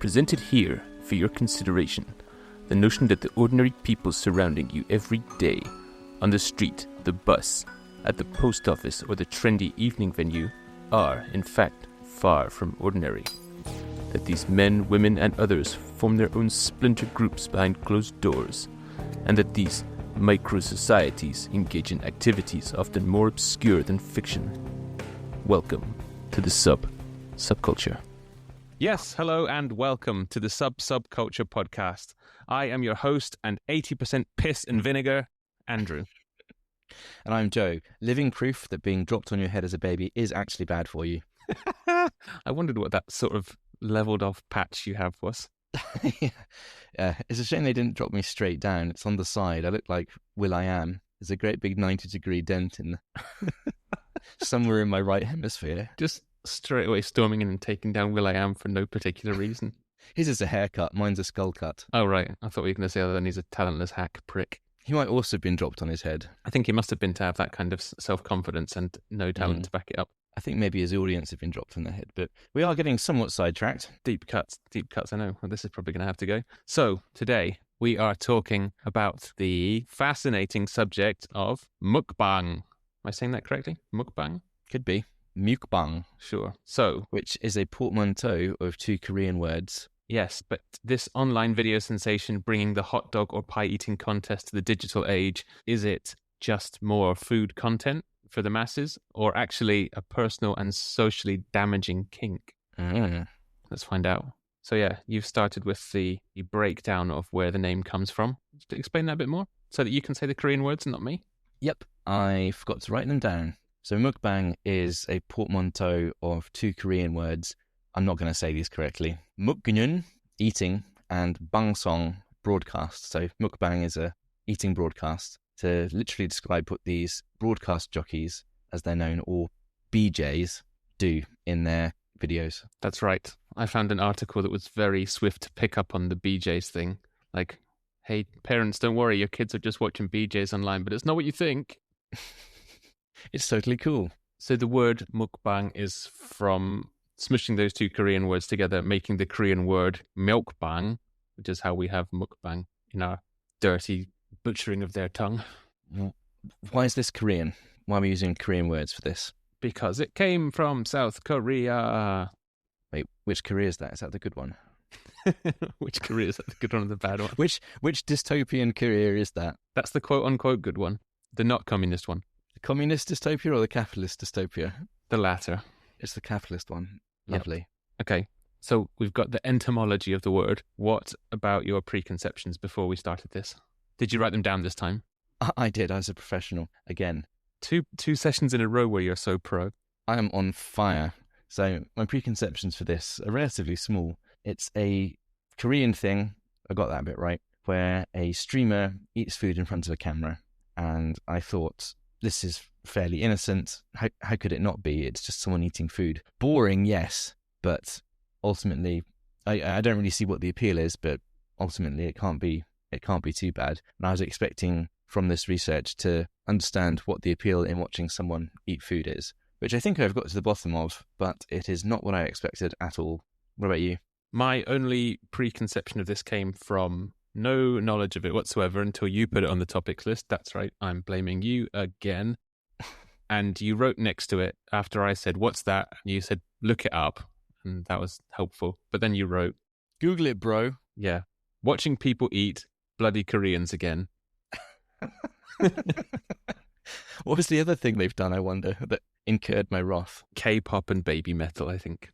presented here for your consideration the notion that the ordinary people surrounding you every day, on the street, the bus, at the post office, or the trendy evening venue, are, in fact, far from ordinary. That these men, women, and others form their own splinter groups behind closed doors, and that these micro-societies engage in activities often more obscure than fiction. Welcome to the Sub-Subculture. Yes, hello and welcome to the Sub-Subculture Podcast. I am your host and 80% piss and vinegar, Andrew. And I'm Joe, living proof that being dropped on your head as a baby is actually bad for you. I wondered what that sort of levelled off patch you have was. Yeah, it's a shame they didn't drop me straight down. It's on the side. I look like Will.i.am. There's a great big 90-degree dent in somewhere in my right hemisphere. Just straight away storming in and taking down Will.i.am for no particular reason. His is a haircut, mine's a skull cut. Oh, right. I thought we were going to say, oh, then he's a talentless hack prick. He might also have been dropped on his head. I think he must have been to have that kind of self-confidence and no talent to back it up. I think maybe his audience have been dropped on their head, but we are getting somewhat sidetracked. Deep cuts, I know. Well, this is probably going to have to go. So, today, we are talking about the fascinating subject of mukbang. Am I saying that correctly? Mukbang? Could be. Mukbang. Sure. So, which is a portmanteau of two Korean words. Yes, but this online video sensation bringing the hot dog or pie eating contest to the digital age, is it just more food content for the masses, or actually a personal and socially damaging kink? Let's find out. So yeah, you've started with the breakdown of where the name comes from. Explain that a bit more, so that you can say the Korean words and not me. Yep, I forgot to write them down. So mukbang is a portmanteau of two Korean words. I'm not going to say these correctly. Mukgyun, eating, and bangsong, broadcast. So mukbang is a eating broadcast to literally describe what these broadcast jockeys, as they're known, or BJs, do in their videos. That's right. I found an article that was very swift to pick up on the BJs thing. Like, hey, parents, don't worry, your kids are just watching BJs online, but it's not what you think. It's totally cool. So the word mukbang is from smushing those two Korean words together, making the Korean word myeokbang, which is how we have mukbang in our dirty butchering of their tongue. Why is this Korean? Why are we using Korean words for this? Because it came from South Korea. Wait, which Korea is that? Is that the good one? Which Korea is that? The good one or the bad one? Which dystopian Korea is that? That's the quote-unquote good one. The not communist one. The communist dystopia or the capitalist dystopia? The latter. It's the capitalist one. Lovely. Yep. Okay, so we've got the etymology of the word. What about your preconceptions before we started this? Did you write them down this time? I did. I was a professional. Again. Two sessions in a row where you're so pro. I am on fire. So my preconceptions for this are relatively small. It's a Korean thing, I got that bit right, where a streamer eats food in front of a camera. And I thought, this is fairly innocent. How could it not be? It's just someone eating food. Boring, yes, but ultimately, I don't really see what the appeal is, but ultimately it can't be too bad. And I was expecting from this research to understand what the appeal in watching someone eat food is, which I think I've got to the bottom of, but it is not what I expected at all. What about you? My only preconception of this came from no knowledge of it whatsoever until you put it on the topics list. That's right, I'm blaming you again. And you wrote next to it, after I said, what's that? And you said, look it up. And that was helpful. But then you wrote, Google it, bro. Yeah. Watching people eat bloody Koreans again. What was the other thing they've done, I wonder, that incurred my wrath? K-pop and baby metal, I think.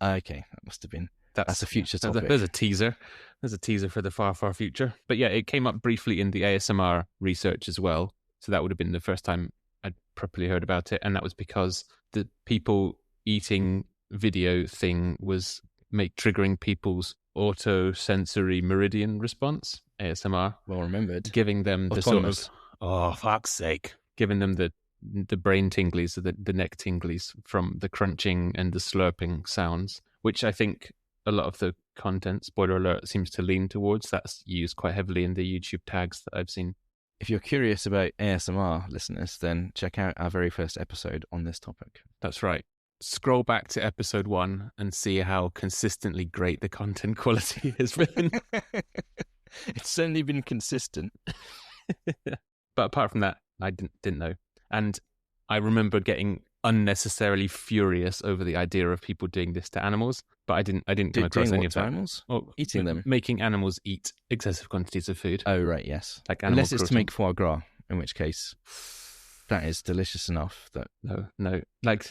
Okay, that must have been. That's a future topic. There's a teaser. There's a teaser for the far, far future. But yeah, it came up briefly in the ASMR research as well. So that would have been the first time I'd properly heard about it. And that was because the people eating video thing was triggering people's auto-sensory meridian response, ASMR. Well remembered. Giving them the Autonomous. sort of, oh, fuck's sake. Giving them the brain tinglies, the neck tinglies from the crunching and the slurping sounds, which I think a lot of the content, spoiler alert, seems to lean towards. That's used quite heavily in the YouTube tags that I've seen. If you're curious about ASMR, listeners, then check out our very first episode on this topic. That's right. scroll back to episode 1 and see how consistently great the content quality has been. It's certainly been consistent. But apart from that, I didn't know. And I remember getting unnecessarily furious over the idea of people doing this to animals, but I didn't come across any of that. Animals? Or eating them? Making animals eat excessive quantities of food. Oh, right, yes. Like animal Unless it's cruelty. to make foie gras, in which case that is delicious enough that... No. Like,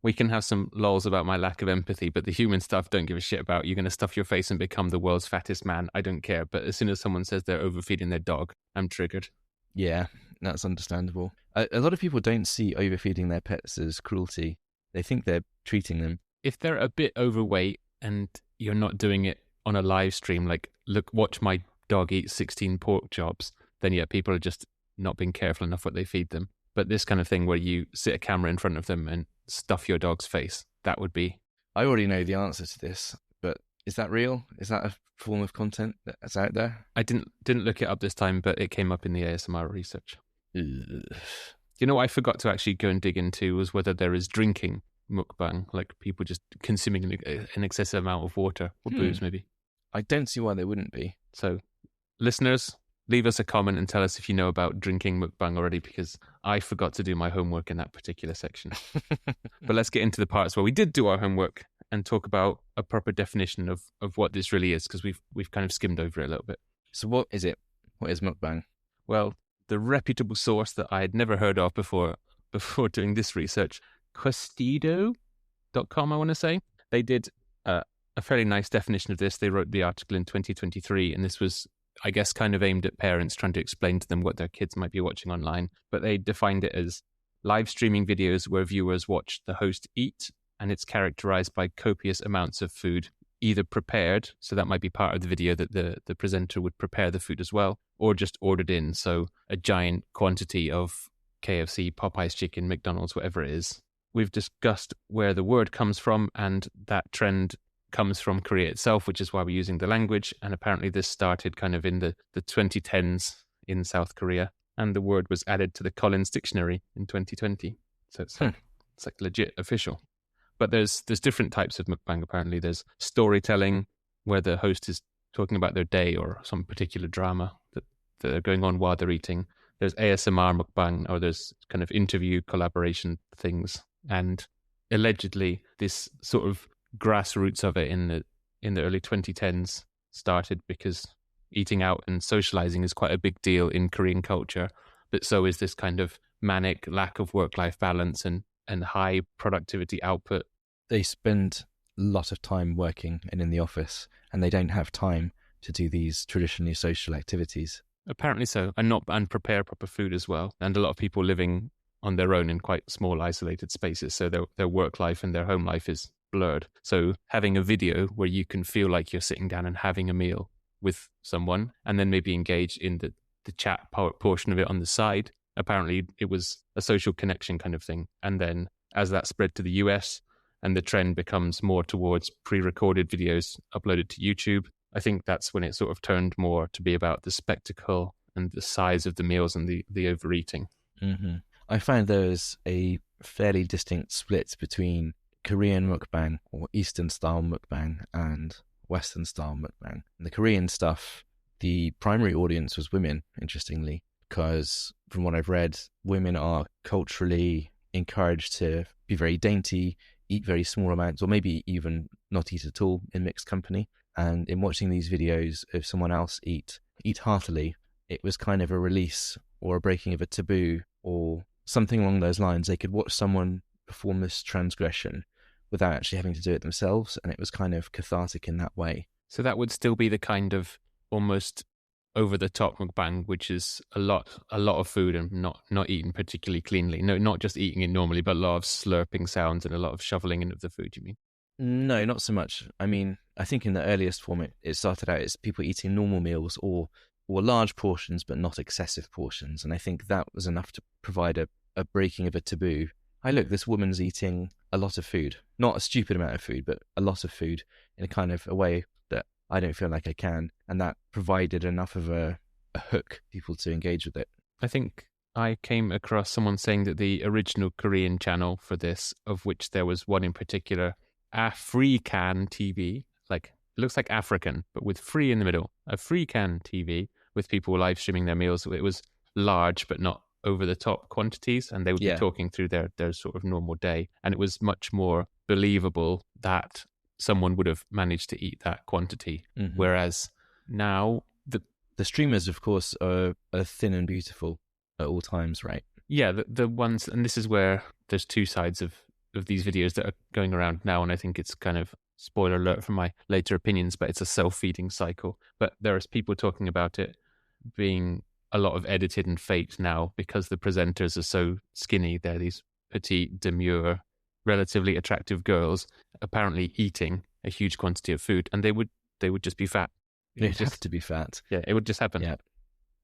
we can have some lols about my lack of empathy, but the human stuff, don't give a shit about. You're going to stuff your face and become the world's fattest man. I don't care. But as soon as someone says they're overfeeding their dog, I'm triggered. Yeah, that's understandable. A lot of people don't see overfeeding their pets as cruelty. They think they're treating them. If they're a bit overweight and you're not doing it on a live stream, like, look, watch my dog eat 16 pork chops, then yeah, people are just not being careful enough what they feed them. But this kind of thing where you sit a camera in front of them and stuff your dog's face, that would be... I already know the answer to this, but is that real? Is that a form of content that's out there? I didn't look it up this time, but it came up in the ASMR research. Ugh. You know what I forgot to actually go and dig into was whether there is drinking mukbang, like people just consuming an excessive amount of water or booze, maybe. I don't see why there wouldn't be. So, listeners, leave us a comment and tell us if you know about drinking mukbang already, because I forgot to do my homework in that particular section. But let's get into the parts where we did do our homework and talk about a proper definition of what this really is, because we've kind of skimmed over it a little bit. So what is it? What is mukbang? Well, the reputable source that I had never heard of before doing this research, Questido.com, I want to say. They did a fairly nice definition of this. They wrote the article in 2023, and this was, I guess, kind of aimed at parents trying to explain to them what their kids might be watching online. But they defined it as live streaming videos where viewers watch the host eat, and it's characterized by copious amounts of food, either prepared, so that might be part of the video that the presenter would prepare the food as well, or just ordered in, so a giant quantity of KFC, Popeye's chicken, McDonald's, whatever it is. We've discussed where the word comes from, and that trend comes from Korea itself, which is why we're using the language, and apparently this started kind of in the 2010s in South Korea, and the word was added to the Collins Dictionary in 2020. So it's like legit official. But there's different types of mukbang, apparently. There's storytelling, where the host is talking about their day or some particular drama that are going on while they're eating. There's ASMR mukbang, or there's kind of interview collaboration things. And allegedly, this sort of grassroots of it in the early 2010s started because eating out and socializing is quite a big deal in Korean culture. But so is this kind of manic lack of work-life balance and high productivity output. They spend a lot of time working and in the office, and they don't have time to do these traditionally social activities. Apparently so, and prepare proper food as well. And a lot of people living on their own in quite small, isolated spaces, so their work life and their home life is blurred. So having a video where you can feel like you're sitting down and having a meal with someone, and then maybe engage in the chat portion of it on the side. Apparently, it was a social connection kind of thing. And then as that spread to the US and the trend becomes more towards pre-recorded videos uploaded to YouTube, I think that's when it sort of turned more to be about the spectacle and the size of the meals and the overeating. Mm-hmm. I find there's a fairly distinct split between Korean mukbang or Eastern style mukbang and Western style mukbang. In the Korean stuff, the primary audience was women, interestingly, because from what I've read, women are culturally encouraged to be very dainty, eat very small amounts, or maybe even not eat at all in mixed company. And in watching these videos of someone else eat heartily, it was kind of a release or a breaking of a taboo or something along those lines. They could watch someone perform this transgression without actually having to do it themselves, and it was kind of cathartic in that way. So that would still be the kind of almost over-the-top mukbang, which is a lot of food and not eaten particularly cleanly. No, not just eating it normally, but a lot of slurping sounds and a lot of shoveling in of the food, you mean? No, not so much. I mean, I think in the earliest form, it started out as people eating normal meals or large portions, but not excessive portions. And I think that was enough to provide a breaking of a taboo. Look, this woman's eating a lot of food. Not a stupid amount of food, but a lot of food in a kind of a way that I don't feel like I can. And that provided enough of a hook for people to engage with it. I think I came across someone saying that the original Korean channel for this, of which there was one in particular, African TV, like it looks like African, but with free in the middle, African TV with people live streaming their meals. It was large, but not over the top quantities, and they would be talking through their sort of normal day, and it was much more believable that someone would have managed to eat that quantity. Whereas now the streamers, of course, are thin and beautiful at all times, right? Yeah, the ones, and this is where there's two sides of these videos that are going around now, and I think it's kind of spoiler alert for my later opinions, but it's a self-feeding cycle. But there's people talking about it being a lot of edited and faked now because the presenters are so skinny. They're these petite, demure, relatively attractive girls apparently eating a huge quantity of food, and they would just be fat. They'd have to be fat. Yeah, it would just happen. Yeah.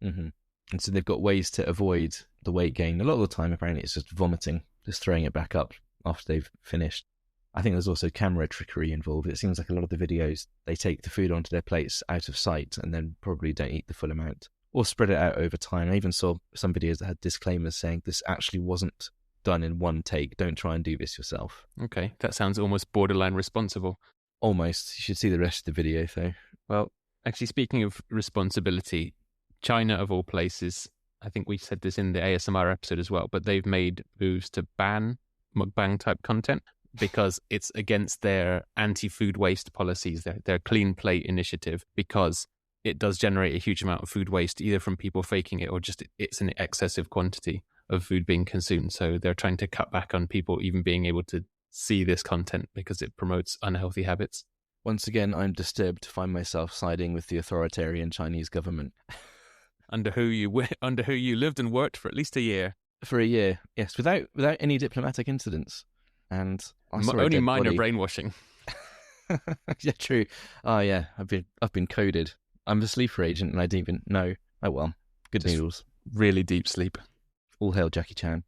And so they've got ways to avoid the weight gain. A lot of the time, apparently, it's just vomiting, just throwing it back up after they've finished. I think there's also camera trickery involved. It seems like a lot of the videos, they take the food onto their plates out of sight and then probably don't eat the full amount or spread it out over time. I even saw some videos that had disclaimers saying this actually wasn't done in one take. Don't try and do this yourself. Okay, that sounds almost borderline responsible. Almost. You should see the rest of the video, though. Well, actually, speaking of responsibility, China, of all places, I think we said this in the ASMR episode as well, but they've made moves to ban mukbang type content because it's against their anti-food waste policies, their clean plate initiative, because it does generate a huge amount of food waste, either from people faking it or just it's an excessive quantity of food being consumed. So they're trying to cut back on people even being able to see this content because it promotes unhealthy habits. Once again, I'm disturbed to find myself siding with the authoritarian Chinese government. Under who you lived and worked for at least a year. For a year, yes, without any diplomatic incidents, and only minor brainwashing. Yeah, true. Oh yeah, I've been coded. I'm a sleeper agent, and I didn't even know. Oh well, good noodles. Really deep sleep. All hail Jackie Chan,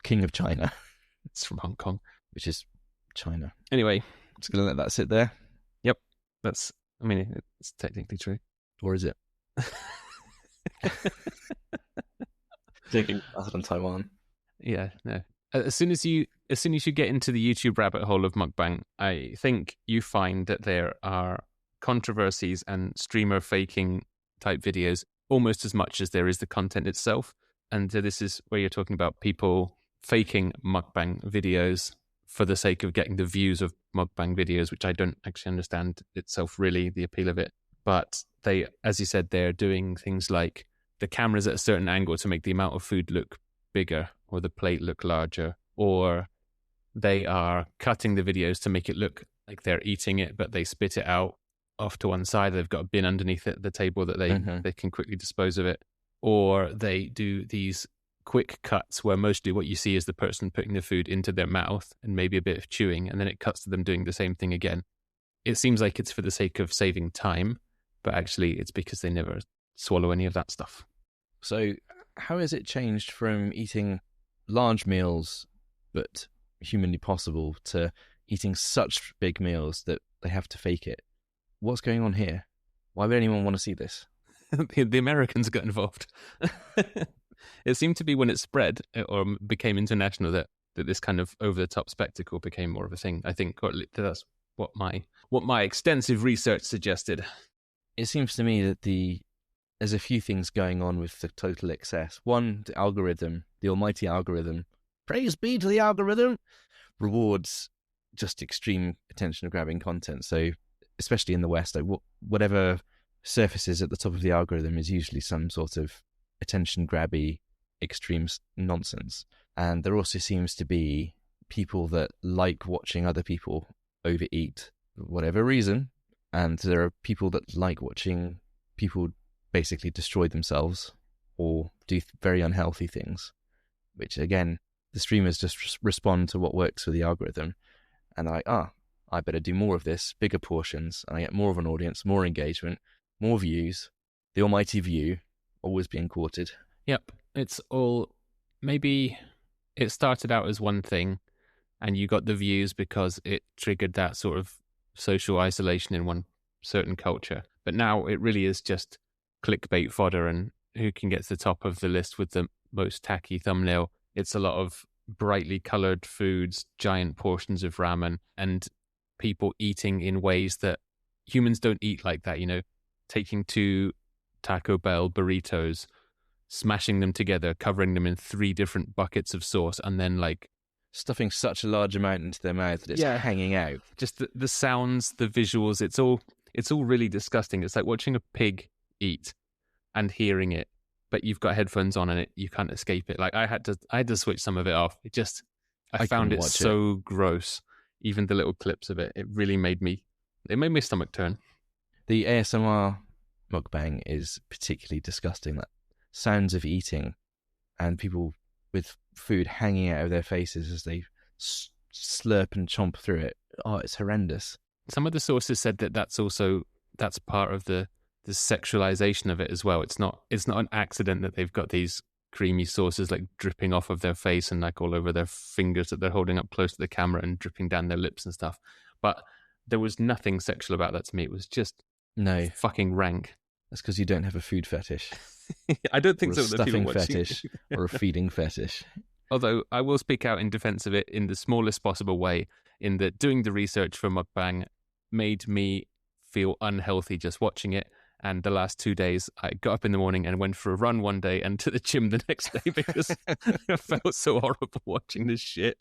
King of China. It's from Hong Kong, which is China. Anyway, just gonna let that sit there. Yep, it's technically true, or is it? Taking acid on Taiwan. Yeah, no. As soon as you get into the YouTube rabbit hole of mukbang, I think you find that there are controversies and streamer faking type videos almost as much as there is the content itself. And so this is where you're talking about people faking mukbang videos for the sake of getting the views of mukbang videos, which I don't actually understand itself really, the appeal of it. But they, as you said, they're doing things like the camera's at a certain angle to make the amount of food look bigger or the plate look larger, or they are cutting the videos to make it look like they're eating it, but they spit it out off to one side. They've got a bin underneath it, the table that they can quickly dispose of it. Or they do these quick cuts where mostly what you see is the person putting the food into their mouth and maybe a bit of chewing, and then it cuts to them doing the same thing again. It seems like it's for the sake of saving time, but actually it's because they never swallow any of that stuff. So how has it changed from eating large meals but humanly possible to eating such big meals that they have to fake it? What's going on here? Why would anyone want to see this? The Americans got involved. It seemed to be when it spread or became international that this kind of over-the-top spectacle became more of a thing. I think that's what my extensive research suggested. It seems to me that there's a few things going on with the total excess. One, the algorithm, the almighty algorithm, praise be to the algorithm, rewards just extreme attention-grabbing content. So especially in the West, whatever surfaces at the top of the algorithm is usually some sort of attention-grabby, extreme nonsense. And there also seems to be people that like watching other people overeat, for whatever reason. And there are people that like watching people basically destroy themselves or do very unhealthy things, which again, the streamers just respond to what works for the algorithm. And they're like, I better do more of this, bigger portions, and I get more of an audience, more engagement, more views, the almighty view, always being courted. Yep. It's all, maybe it started out as one thing and you got the views because it triggered that sort of social isolation in one certain culture. But now it really is just clickbait fodder, and who can get to the top of the list with the most tacky thumbnail. It's a lot of brightly colored foods, giant portions of ramen, and people eating in ways that humans don't eat like that, taking 2 Taco Bell burritos, smashing them together, covering them in 3 different buckets of sauce, and then stuffing such a large amount into their mouth that it's hanging out. Just the sounds, the visuals, it's all really disgusting. It's like watching a pig eat and hearing it, but you've got headphones on and you can't escape it. Like I had to switch some of it off. I found it so gross. Even the little clips of it, it made my stomach turn. The ASMR mukbang is particularly disgusting. That sounds of eating and people with food hanging out of their faces as they slurp and chomp through it. Oh, it's horrendous. Some of the sources said that's part of the sexualization of it as well. It's not an accident that they've got these creamy sauces dripping off of their face and all over their fingers that they're holding up close to the camera and dripping down their lips and stuff. But there was nothing sexual about that to me. It was just fucking rank. That's because you don't have a food fetish. I don't think or so. A stuffing fetish or a feeding fetish. Although I will speak out in defense of it in the smallest possible way, in that doing the research for mukbang made me feel unhealthy just watching it. And the last 2 days, I got up in the morning and went for a run one day and to the gym the next day because I felt so horrible watching this shit.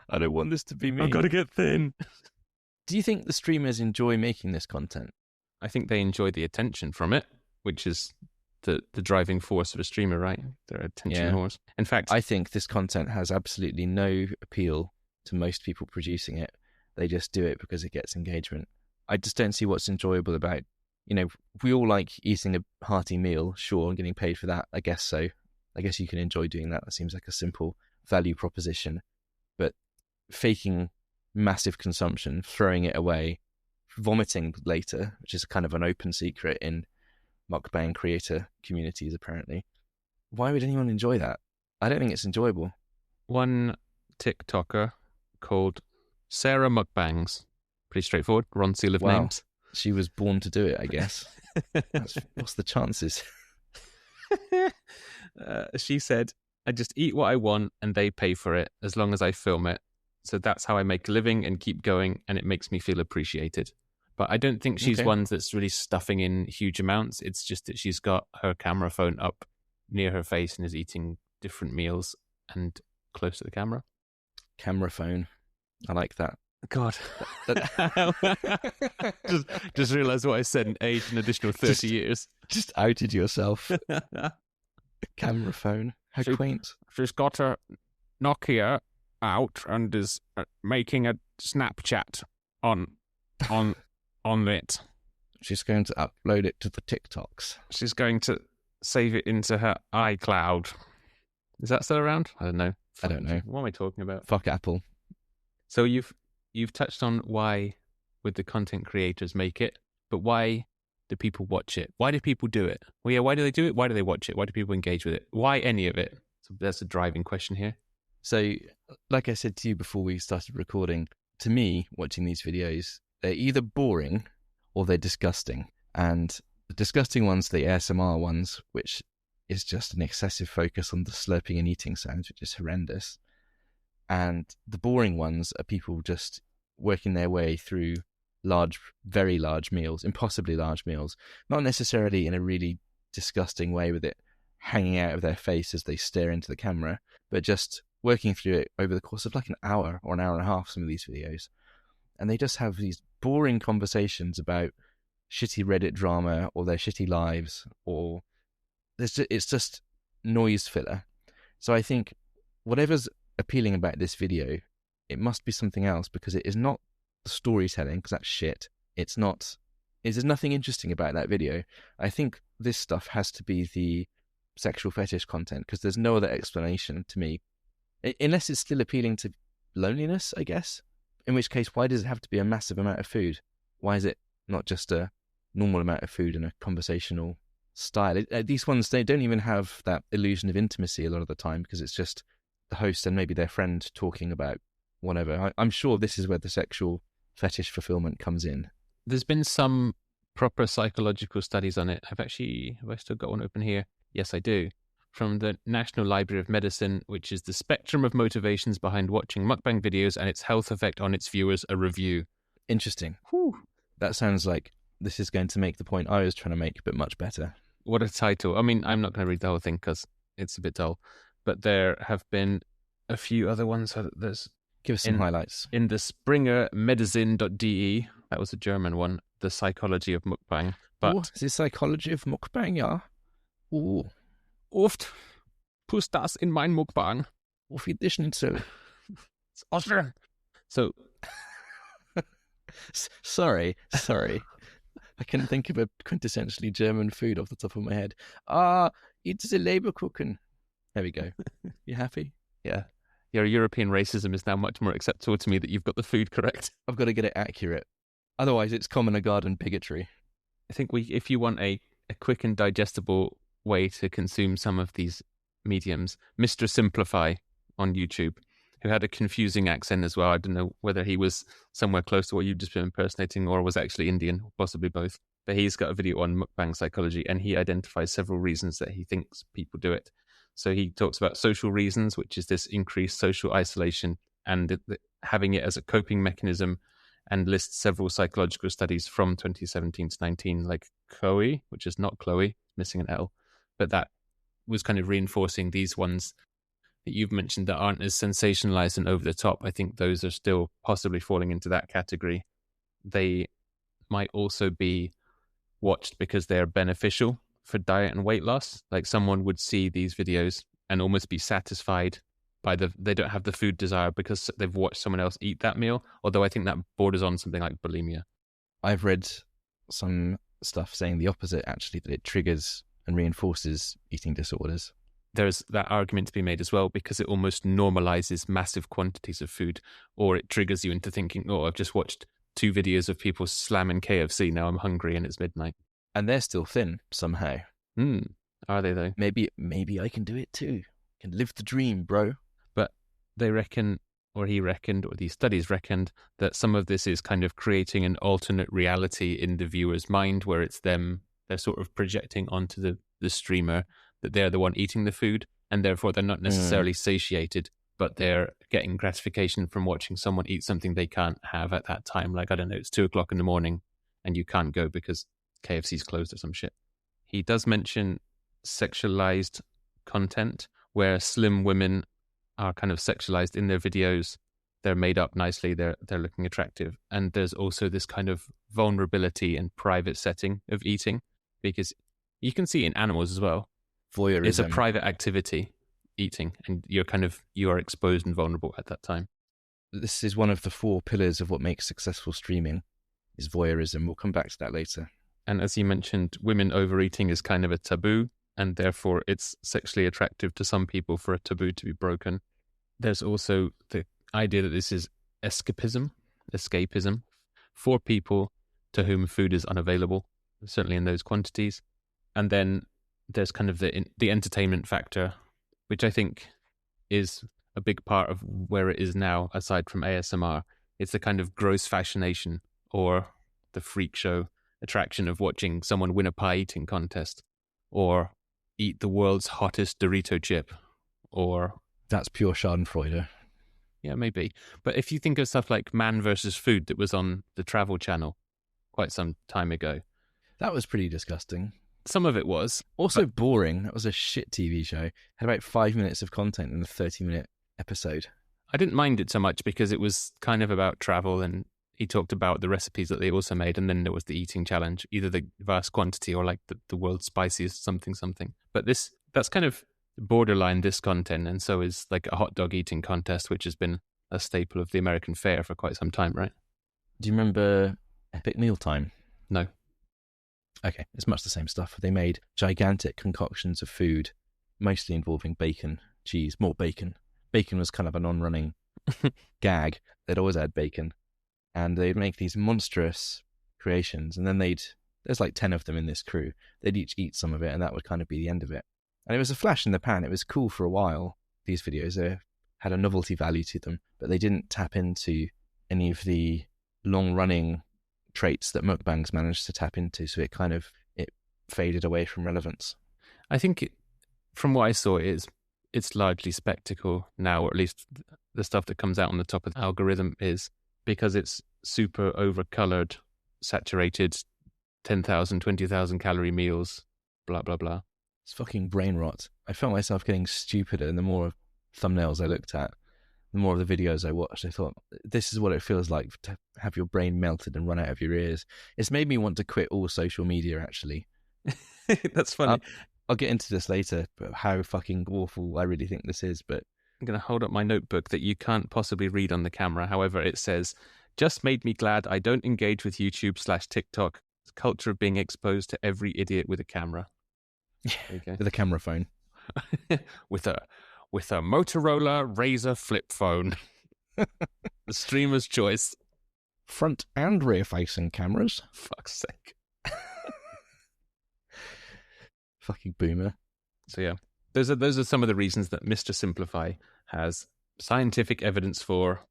I don't want this to be me. I've got to get thin. Do you think the streamers enjoy making this content? I think they enjoy the attention from it, which is the driving force of a streamer, right? They're attention whores. In fact, I think this content has absolutely no appeal to most people producing it. They just do it because it gets engagement. I just don't see what's enjoyable about, we all like eating a hearty meal, sure, and getting paid for that. I guess so. I guess you can enjoy doing that. That seems like a simple value proposition. But faking massive consumption, throwing it away, vomiting later, which is kind of an open secret in mukbang creator communities, apparently. Why would anyone enjoy that? I don't think it's enjoyable. One TikToker called Sarah Mukbangs. Pretty straightforward. Ron Seal of names. She was born to do it, I guess. What's the chances? She said, I just eat what I want and they pay for it as long as I film it. So that's how I make a living and keep going, and it makes me feel appreciated. But I don't think she's one that's really stuffing in huge amounts. It's just that she's got her camera phone up near her face and is eating different meals and close to the camera. Camera phone. I like that. God. just realised what I said and aged an additional 30 years. Just outed yourself. Camera phone. How quaint. She's got her Nokia out and is making a Snapchat on it. She's going to upload it to the TikToks. She's going to save it into her iCloud. Is that still around? I don't know. I don't know. What am I talking about? Fuck Apple. So you've touched on why would the content creators make it, but why do people watch it? Why do people do it? Well, yeah, why do they do it? Why do they watch it? Why do people engage with it? Why any of it? So that's a driving question here. So, like I said to you before we started recording, to me, watching these videos, they're either boring or they're disgusting. And the disgusting ones, the ASMR ones, which is just an excessive focus on the slurping and eating sounds, which is horrendous. And the boring ones are people just working their way through large, very large meals, impossibly large meals, not necessarily in a really disgusting way with it hanging out of their face as they stare into the camera, but just working through it over the course of an hour or an hour and a half, some of these videos. And they just have these boring conversations about shitty Reddit drama or their shitty lives, or it's just noise filler. So I think whatever's appealing about this video, it must be something else, because it is not the storytelling, because that's shit. There's nothing interesting about that video. I think this stuff has to be the sexual fetish content, because there's no other explanation to me, unless it's still appealing to loneliness, I guess. In which case, why does it have to be a massive amount of food? Why is it not just a normal amount of food in a conversational style? These ones, they don't even have that illusion of intimacy a lot of the time, because it's just the host and maybe their friend talking about whatever. I'm sure this is where the sexual fetish fulfillment comes in. There's been some proper psychological studies on it. Have I still got one open here? Yes, I do. From the National Library of Medicine, which is the spectrum of motivations behind watching mukbang videos and its health effect on its viewers, a review. Interesting. Whew. That sounds like this is going to make the point I was trying to make, but much better. What a title. I mean, I'm not going to read the whole thing because it's a bit dull, but there have been a few other ones. Give us some highlights. In the Springer Medizin.de, that was a German one, The Psychology of Mukbang. But the Psychology of Mukbang, ja. Oft pust das in mein Mukbang. Auf die Schnitzel. It's awesome. So, sorry. I couldn't think of a quintessentially German food off the top of my head. It's a Leberkuchen. There we go. You happy? Yeah. Your European racism is now much more acceptable to me that you've got the food correct. I've got to get it accurate. Otherwise, it's common garden bigotry. I think if you want a quick and digestible way to consume some of these mediums, Mr. Simplify on YouTube, who had a confusing accent as well. I don't know whether he was somewhere close to what you've just been impersonating or was actually Indian, or possibly both. But he's got a video on mukbang psychology, and he identifies several reasons that he thinks people do it. So he talks about social reasons, which is this increased social isolation and having it as a coping mechanism, and lists several psychological studies from 2017 to 19, like Chloe, which is not Chloe, missing an L, but that was kind of reinforcing these ones that you've mentioned that aren't as sensationalized and over the top. I think those are still possibly falling into that category. They might also be watched because they are beneficial for diet and weight loss. Like someone would see these videos and almost be satisfied by they don't have the food desire because they've watched someone else eat that meal. Although I think that borders on something like bulimia. I've read some stuff saying the opposite, actually, that it triggers and reinforces eating disorders. There's that argument to be made as well, because it almost normalizes massive quantities of food, or it triggers you into thinking, oh, I've just watched 2 videos of people slamming KFC, now I'm hungry and it's midnight. And they're still thin somehow. Are they though? Maybe I can do it too. I can live the dream, bro. But they reckon, or he reckoned, or these studies reckoned, that some of this is kind of creating an alternate reality in the viewer's mind, where it's them, they're sort of projecting onto the streamer that they're the one eating the food, and therefore they're not necessarily satiated, but they're getting gratification from watching someone eat something they can't have at that time. Like, I don't know, it's 2:00 in the morning and you can't go because KFC's closed or some shit. He does mention sexualized content where slim women are kind of sexualized in their videos. They're made up nicely. They're looking attractive. And there's also this kind of vulnerability and private setting of eating, because you can see it in animals as well. Voyeurism. It's a private activity, eating, and you are exposed and vulnerable at that time. This is one of the 4 pillars of what makes successful streaming, is voyeurism. We'll come back to that later. And as you mentioned, women overeating is kind of a taboo, and therefore it's sexually attractive to some people for a taboo to be broken. There's also the idea that this is escapism for people to whom food is unavailable, certainly in those quantities. And then there's kind of the entertainment factor, which I think is a big part of where it is now, aside from ASMR. It's the kind of gross fascination or the freak show attraction of watching someone win a pie eating contest or eat the world's hottest Dorito chip, or... That's pure schadenfreude. Yeah, maybe. But if you think of stuff like Man vs. Food that was on the Travel Channel quite some time ago. That was pretty disgusting. Some of it was. Also boring. That was a shit TV show. Had about 5 minutes of content in a 30-minute episode. I didn't mind it so much because it was kind of about travel, and he talked about the recipes that they also made, and then there was the eating challenge, either the vast quantity or like the world's spiciest something. But that's kind of borderline this content, and so is like a hot dog eating contest, which has been a staple of the American fare for quite some time, right? Do you remember Epic Mealtime? No. Okay, it's much the same stuff. They made gigantic concoctions of food, mostly involving bacon, cheese, more bacon. Bacon was kind of a non-running gag. They'd always add bacon. And they'd make these monstrous creations, and then there's like 10 of them in this crew. They'd each eat some of it, and that would kind of be the end of it. And it was a flash in the pan. It was cool for a while. These videos had a novelty value to them, but they didn't tap into any of the long-running traits that mukbangs managed to tap into, so it faded away from relevance. I think from what I saw, it's largely spectacle now, or at least the stuff that comes out on the top of the algorithm is, because it's super overcolored, saturated, 10,000, 20,000 calorie meals, blah, blah, blah. It's fucking brain rot. I felt myself getting stupider, and the more thumbnails I looked at, the more of the videos I watched, I thought, this is what it feels like to have your brain melted and run out of your ears. It's made me want to quit all social media, actually. That's funny. I'll get into this later, but how fucking awful I really think this is. But I'm going to hold up my notebook that you can't possibly read on the camera. However, it says, just made me glad I don't engage with YouTube/TikTok. Culture of being exposed to every idiot with a camera. There you go. With a camera phone. with a Motorola Razr flip phone. The streamer's choice. Front and rear facing cameras. Fuck's sake. Fucking boomer. So yeah, those are some of the reasons that Mr. Simplify has scientific evidence for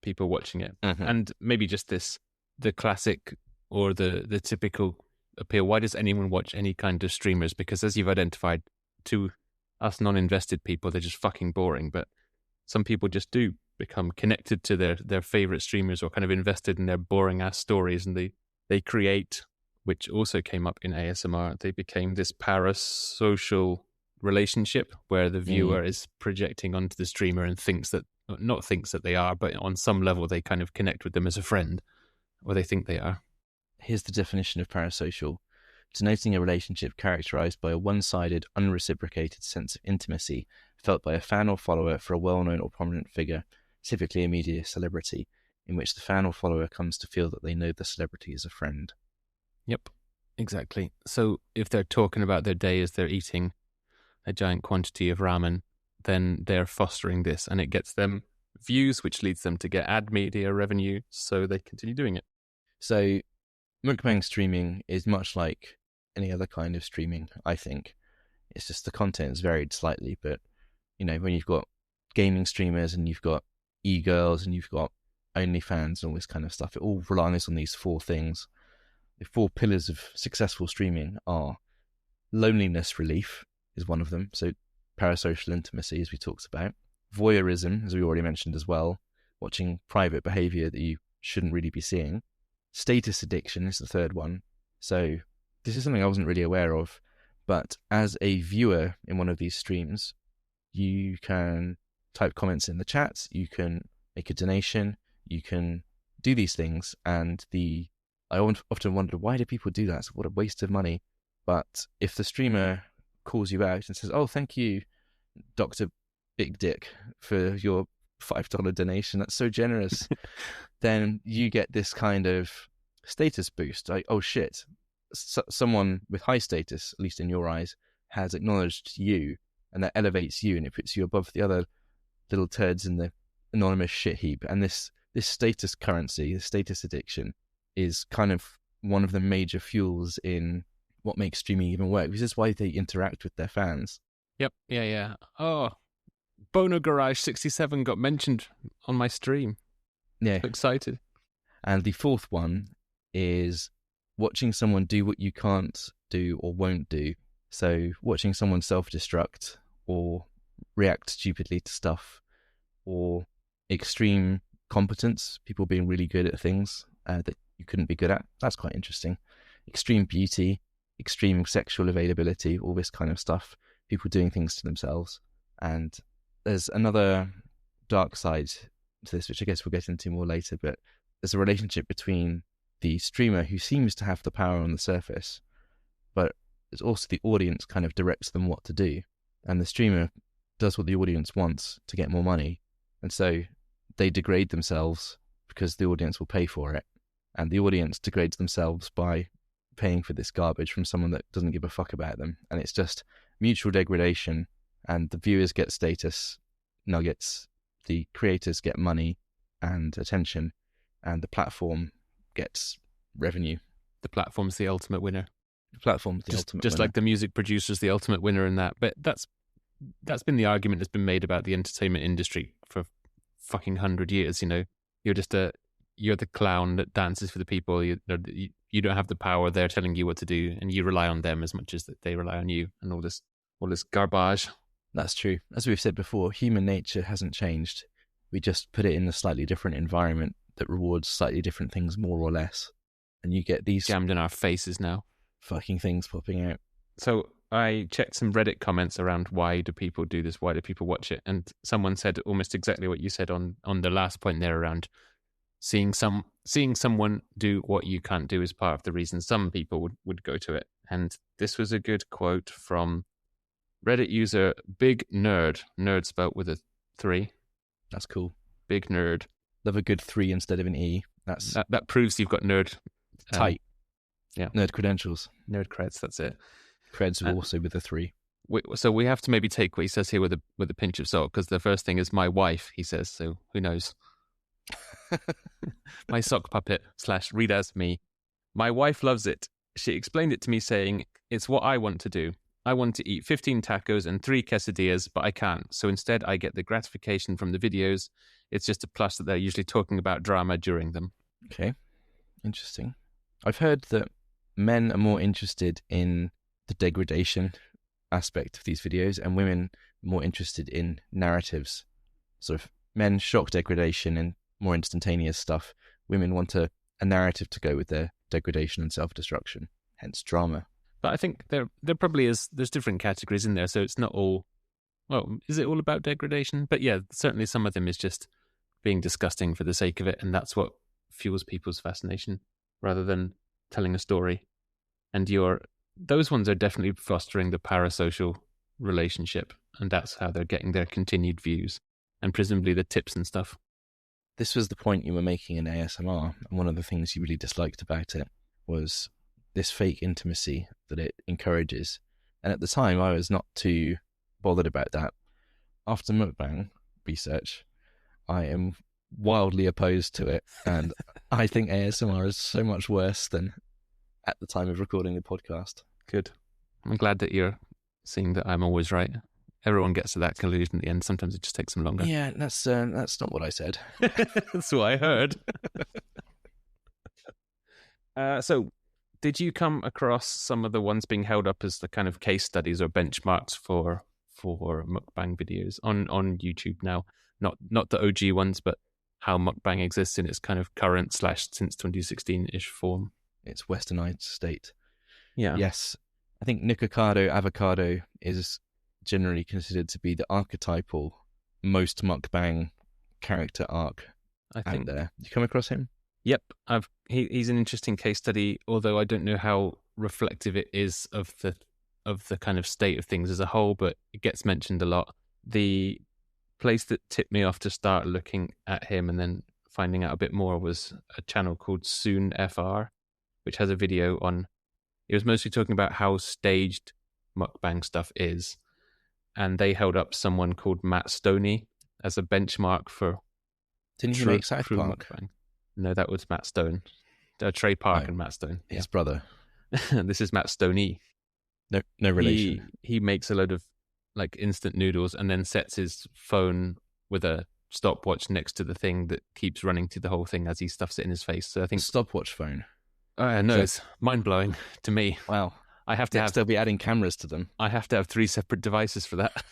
people watching it. Mm-hmm. And maybe just the classic or the typical appeal. Why does anyone watch any kind of streamers? Because as you've identified, to us non-invested people, they're just fucking boring. But some people just do become connected to their favorite streamers, or kind of invested in their boring ass stories, and they create, which also came up in ASMR, they became this parasocial relationship where the viewer is projecting onto the streamer and not thinks that they are, but on some level they kind of connect with them as a friend, or they think they are. Here's the definition of parasocial: denoting a relationship characterized by a one-sided, unreciprocated sense of intimacy felt by a fan or follower for a well-known or prominent figure, typically a media celebrity, in which the fan or follower comes to feel that they know the celebrity as a friend. Yep, exactly. So if they're talking about their day as they're eating a giant quantity of ramen, then they're fostering this, and it gets them views, which leads them to get ad media revenue, so they continue doing it. So Mukbang streaming is much like any other kind of streaming, I think. It's just the content is varied slightly, but when you've got gaming streamers and you've got e-girls and you've got OnlyFans and all this kind of stuff, it all relies on these four things. The four pillars of successful streaming are loneliness relief is one of them. So parasocial intimacy, as we talked about. Voyeurism, as we already mentioned as well. Watching private behavior that you shouldn't really be seeing. Status addiction is the third one. So this is something I wasn't really aware of, but as a viewer in one of these streams, you can type comments in the chat, you can make a donation, you can do these things, and I often wonder, why do people do that? What a waste of money. But if the streamer calls you out and says, oh, thank you, Dr. Big Dick, for your $5 donation, that's so generous, then you get this kind of status boost. Like, oh shit, someone with high status, at least in your eyes, has acknowledged you, and that elevates you, and it puts you above the other little turds in the anonymous shit heap. And this status currency, this status addiction, is kind of one of the major fuels in what makes streaming even work, which is why they interact with their fans. Yep, yeah. Oh, Bono Garage 67 got mentioned on my stream. Yeah. So excited. And the fourth one is watching someone do what you can't do or won't do. So watching someone self-destruct or react stupidly to stuff, or extreme competence, people being really good at things that you couldn't be good at. That's quite interesting. Extreme beauty, extreme sexual availability, all this kind of stuff. People doing things to themselves. And there's another dark side to this, which I guess we'll get into more later, but there's a relationship between the streamer, who seems to have the power on the surface, but it's also the audience kind of directs them what to do. And the streamer does what the audience wants to get more money. And so they degrade themselves because the audience will pay for it. And the audience degrades themselves by paying for this garbage from someone that doesn't give a fuck about them. And it's just mutual degradation, and the viewers get status nuggets, the creators get money and attention, and the platform gets revenue. The platform's the ultimate winner. The platform's the ultimate winner. Just like the music producer's the ultimate winner in that. But that's been the argument that's been made about the entertainment industry for fucking 100 years. You're the clown that dances for the people. You don't have the power. They're telling you what to do, and you rely on them as much as that they rely on you, and all this all this garbage. That's true. As we've said before, human nature hasn't changed. We just put it in a slightly different environment that rewards slightly different things more or less. And you get these Jammed in our faces now. fucking things popping out. So I checked some Reddit comments around why do people do this? Why do people watch it? And someone said almost exactly what you said on the last point there around seeing someone do what you can't do is part of the reason some people would go to it. And this was a good quote from Reddit user Big Nerd spelt with a 3. That's cool. Big Nerd. Love a good 3 instead of an E. That proves you've got nerd tight. Yeah. Nerd credentials. Nerd creds, that's it. Creds also with a 3. So we have to maybe take what he says here with a pinch of salt, because the first thing is my wife, he says, so who knows? My sock puppet / read as me. My wife loves it. She explained it to me saying, it's what I want to do. I want to eat 15 tacos and 3 quesadillas, but I can't. So instead I get the gratification from the videos. It's just a plus that they're usually talking about drama during them. Okay. Interesting. I've heard that men are more interested in the degradation aspect of these videos and women are more interested in narratives. Sort of men shock degradation and more instantaneous stuff. Women want a narrative to go with their degradation and self-destruction, hence drama. But I think there probably is, there's different categories in there, so it's not all, well, is it all about degradation? But yeah, certainly some of them is just being disgusting for the sake of it, and that's what fuels people's fascination, rather than telling a story. And those ones are definitely fostering the parasocial relationship, and that's how they're getting their continued views, and presumably the tips and stuff. This was the point you were making in ASMR, and one of the things you really disliked about it was this fake intimacy that it encourages. And at the time, I was not too bothered about that. After Mukbang research, I am wildly opposed to it, and I think ASMR is so much worse than at the time of recording the podcast. Good. I'm glad that you're seeing that I'm always right. Everyone gets to that conclusion at the end. Sometimes it just takes them longer. Yeah, that's not what I said. That's what I heard. So, did you come across some of the ones being held up as the kind of case studies or benchmarks for mukbang videos on YouTube now? Not the OG ones, but how mukbang exists in its kind of current / since 2016-ish form. Its westernized state. Yeah. Yes. I think Nikocado Avocado is generally considered to be the archetypal most mukbang character arc out there. You come across him? Yep, he's an interesting case study, although I don't know how reflective it is of the kind of state of things as a whole, but it gets mentioned a lot. The place that tipped me off to start looking at him and then finding out a bit more was a channel called Soon FR, which has a video on, it was mostly talking about how staged mukbang stuff is, and they held up someone called Matt Stoney as a benchmark for Didn't he make South Park? Mukbang. No, that was Matt Stone. Trey Park and Matt Stone. His brother. This is Matt Stoney. No relation. He makes a load of like instant noodles and then sets his phone with a stopwatch next to the thing that keeps running to the whole thing as he stuffs it in his face. So I think stopwatch phone. No, it's mind blowing to me. Wow. I have to they'll be adding cameras to them. I have to have 3 separate devices for that.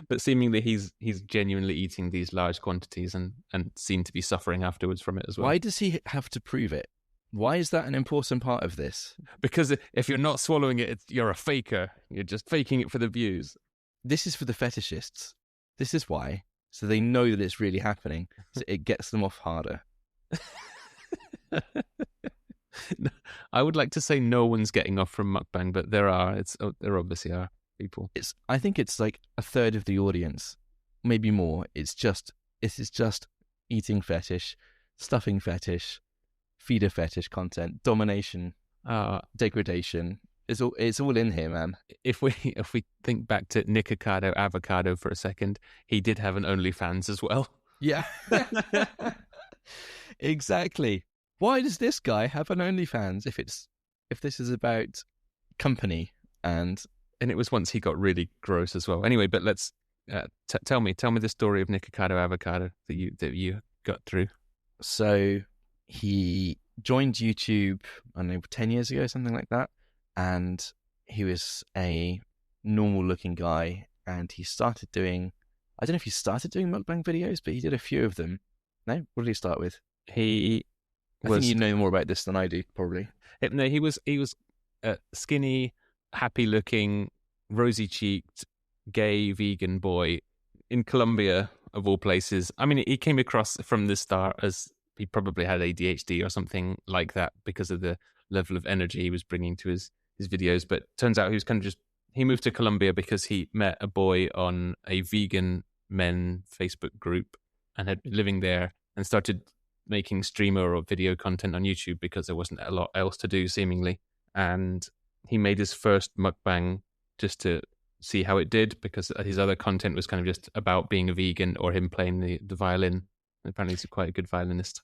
But seemingly he's genuinely eating these large quantities and seemed to be suffering afterwards from it as well. Why does he have to prove it? Why is that an important part of this? Because if you're not swallowing it, you're a faker. You're just faking it for the views. This is for the fetishists. This is why. So they know that it's really happening. So it gets them off harder. I would like to say no one's getting off from mukbang, but there obviously are people. I think it's like a third of the audience, maybe more. It's just eating fetish, stuffing fetish, feeder fetish content, domination, degradation. It's all in here, man. If we think back to Nikocado Avocado for a second, he did have an OnlyFans as well. Yeah. Exactly. Why does this guy have an OnlyFans if this is about company and it was once he got really gross as well. Anyway, but let's tell me the story of Nikocado Avocado that you got through. So he joined YouTube, I don't know, 10 years ago, something like that, and he was a normal-looking guy, and he started doing... I don't know if he started doing mukbang videos, but he did a few of them. No? What did he start with? I think you know more about this than I do, probably. No, he was a skinny, happy-looking, rosy-cheeked, gay, vegan boy in Colombia, of all places. I mean, he came across from the start as he probably had ADHD or something like that because of the level of energy he was bringing to his videos. But turns out he was kind of just... He moved to Colombia because he met a boy on a vegan men Facebook group and had been living there and started making streamer or video content on YouTube because there wasn't a lot else to do, seemingly. And he made his first mukbang just to see how it did, because his other content was kind of just about being a vegan or him playing the violin. Apparently he's quite a good violinist.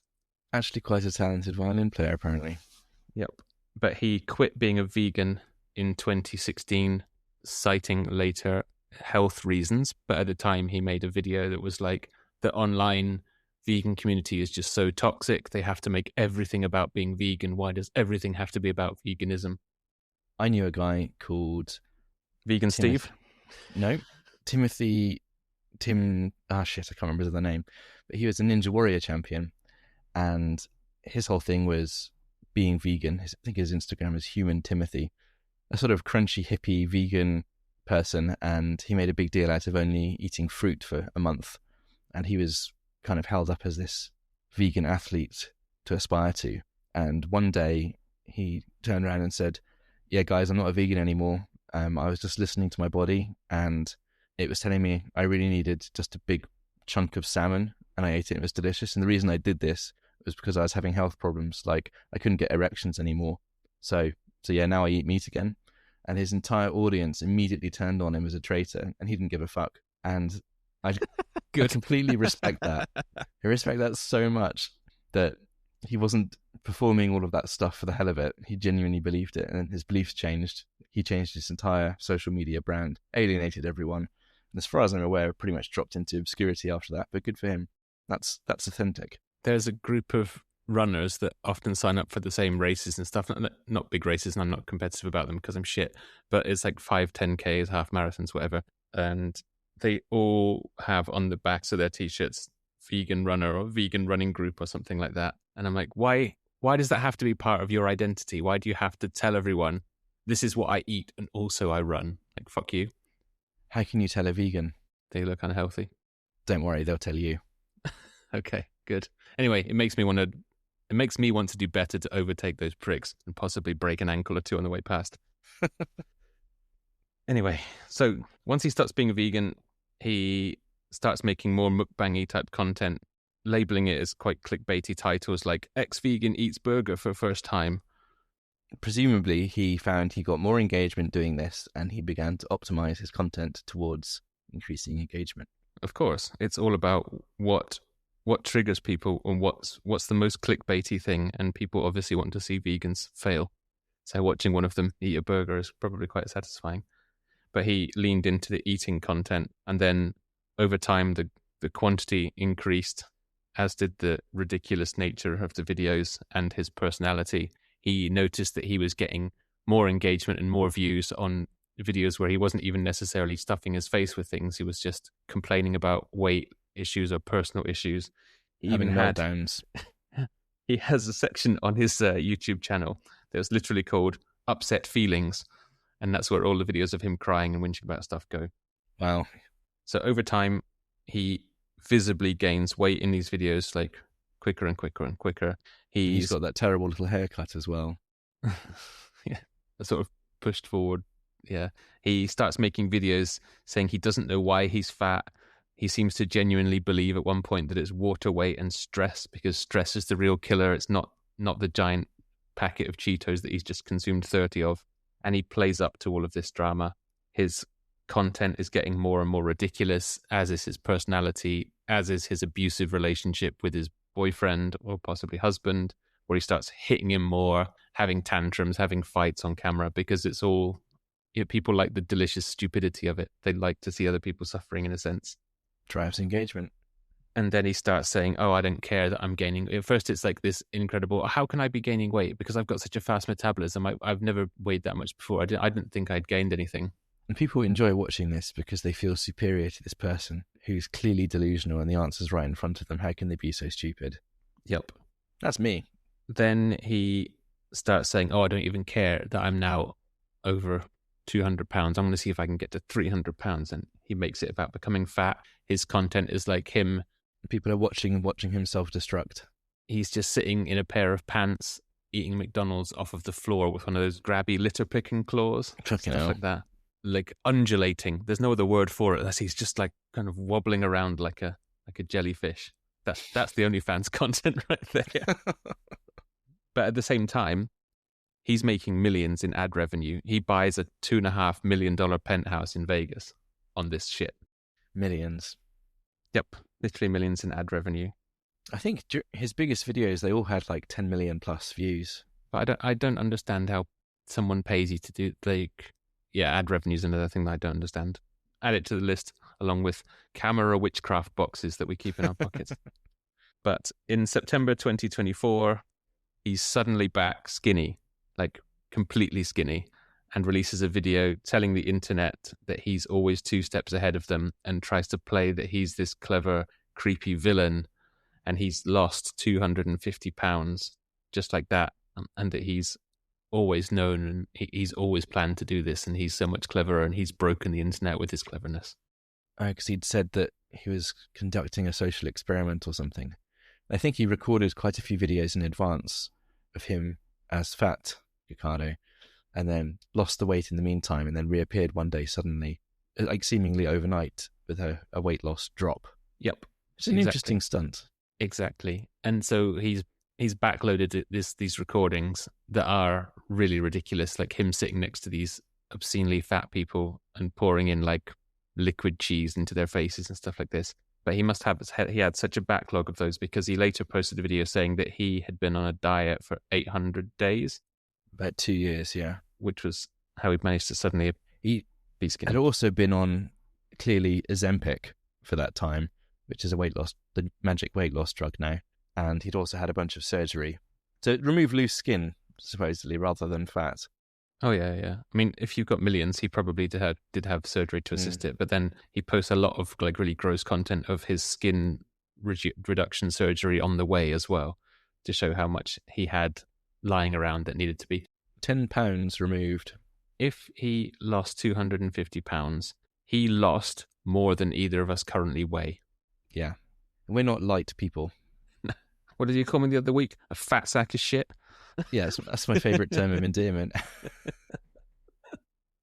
Actually quite a talented violin player, apparently. Yep. But he quit being a vegan in 2016, citing later health reasons. But at the time he made a video that was like, the online vegan community is just so toxic. They have to make everything about being vegan. Why does everything have to be about veganism? I knew a guy called... Vegan Steve? No. I can't remember the name. But he was a Ninja Warrior champion. And his whole thing was being vegan. I think his Instagram is Human Timothy. A sort of crunchy, hippie, vegan person. And he made a big deal out of only eating fruit for a month. And he was kind of held up as this vegan athlete to aspire to. And one day he turned around and said, yeah, guys, I'm not a vegan anymore. I was just listening to my body, and it was telling me I really needed just a big chunk of salmon, and I ate it. It was delicious. And the reason I did this was because I was having health problems. Like, I couldn't get erections anymore. So yeah, now I eat meat again. And his entire audience immediately turned on him as a traitor, and he didn't give a fuck. And I completely respect that. I respect that so much, that he wasn't performing all of that stuff for the hell of it. He genuinely believed it, and his beliefs changed. He changed his entire social media brand, alienated everyone, and as far as I'm aware, pretty much dropped into obscurity after that. But good for him. That's authentic. There's a group of runners that often sign up for the same races and stuff. Not big races, and I'm not competitive about them because I'm shit. But it's like 5, 10Ks, half marathons, whatever. And they all have on the backs of their t-shirts vegan runner or vegan running group or something like that. And I'm like, why does that have to be part of your identity? Why do you have to tell everyone this is what I eat and also I run? Like, fuck you. How can you tell a vegan? They look unhealthy. Don't worry, they'll tell you. Okay, good. Anyway, it makes me want to do better to overtake those pricks and possibly break an ankle or two on the way past. Anyway, so once he starts being a vegan, he starts making more mukbangy type content, labeling it as quite clickbaity titles like ex-vegan eats burger for first time. Presumably, he found he got more engagement doing this, and he began to optimize his content towards increasing engagement. Of course, it's all about what triggers people and what's the most clickbaity thing, and people obviously want to see vegans fail. So watching one of them eat a burger is probably quite satisfying. But he leaned into the eating content, and then over time the quantity increased, as did the ridiculous nature of the videos and his personality. He noticed that he was getting more engagement and more views on videos where he wasn't even necessarily stuffing his face with things. He was just complaining about weight issues or personal issues. He having even had meltdowns. He has a section on his YouTube channel that was literally called Upset Feelings, and that's where all the videos of him crying and whinging about stuff go. Wow. So over time, he visibly gains weight in these videos, like quicker and quicker and quicker. He's got that terrible little haircut as well. Yeah, sort of pushed forward. Yeah. He starts making videos saying he doesn't know why he's fat. He seems to genuinely believe at one point that it's water weight and stress, because stress is the real killer. It's not the giant packet of Cheetos that he's just consumed 30 of. And he plays up to all of this drama. His content is getting more and more ridiculous, as is his personality, as is his abusive relationship with his boyfriend or possibly husband, where he starts hitting him more, having tantrums, having fights on camera, because it's all, people like the delicious stupidity of it. They like to see other people suffering, in a sense. Drives engagement. And then he starts saying, oh, I don't care that I'm gaining. At first, it's like this incredible, how can I be gaining weight? Because I've got such a fast metabolism. I've never weighed that much before. I didn't think I'd gained anything. And people enjoy watching this because they feel superior to this person who's clearly delusional and the answer's right in front of them. How can they be so stupid? Yep. That's me. Then he starts saying, oh, I don't even care that I'm now over 200 pounds. I'm going to see if I can get to 300 pounds. And he makes it about becoming fat. His content is like him. People are watching him self-destruct. He's just sitting in a pair of pants, eating McDonald's off of the floor with one of those grabby litter-picking claws. Fucking stuff hell. like that. Like undulating. There's no other word for it. He's just like kind of wobbling around like a jellyfish. That's the OnlyFans content right there. But at the same time, he's making millions in ad revenue. He buys a $2.5 million penthouse in Vegas on this shit. Millions. Yep, literally millions in ad revenue. I think his biggest videos, they all had like 10 million plus views. But I don't understand how someone pays you to do ad revenue is another thing that I don't understand. Add it to the list along with camera witchcraft boxes that we keep in our pockets. But in September 2024, he's suddenly back skinny, like completely skinny, and releases a video telling the internet that he's always 2 steps ahead of them and tries to play that he's this clever, creepy villain and he's lost 250 pounds just like that, and that he's always known and he's always planned to do this and he's so much cleverer and he's broken the internet with his cleverness. Because he'd said that he was conducting a social experiment or something. I think he recorded quite a few videos in advance of him as fat Ricardo, and then lost the weight in the meantime, and then reappeared one day suddenly, like seemingly overnight, with a weight loss drop. Yep. It's an interesting stunt. Exactly. And so he's backloaded these recordings that are really ridiculous, like him sitting next to these obscenely fat people and pouring in like liquid cheese into their faces and stuff like this. But he had such a backlog of those because he later posted a video saying that he had been on a diet for 800 days. About 2 years, yeah. Which was how he managed to suddenly be skinny. Had also been on, clearly, Ozempic for that time, which is the magic weight loss drug now. And he'd also had a bunch of surgery to remove loose skin, supposedly, rather than fat. Oh, yeah. I mean, if you've got millions, he probably did have surgery to assist it. But then he posts a lot of like really gross content of his skin reduction surgery on the way as well, to show how much he had lying around that needed to be. 10 pounds removed. If he lost 250 pounds, he lost more than either of us currently weigh. Yeah. We're not light people. What did you call me the other week? A fat sack of shit? Yeah, that's my favourite term of endearment.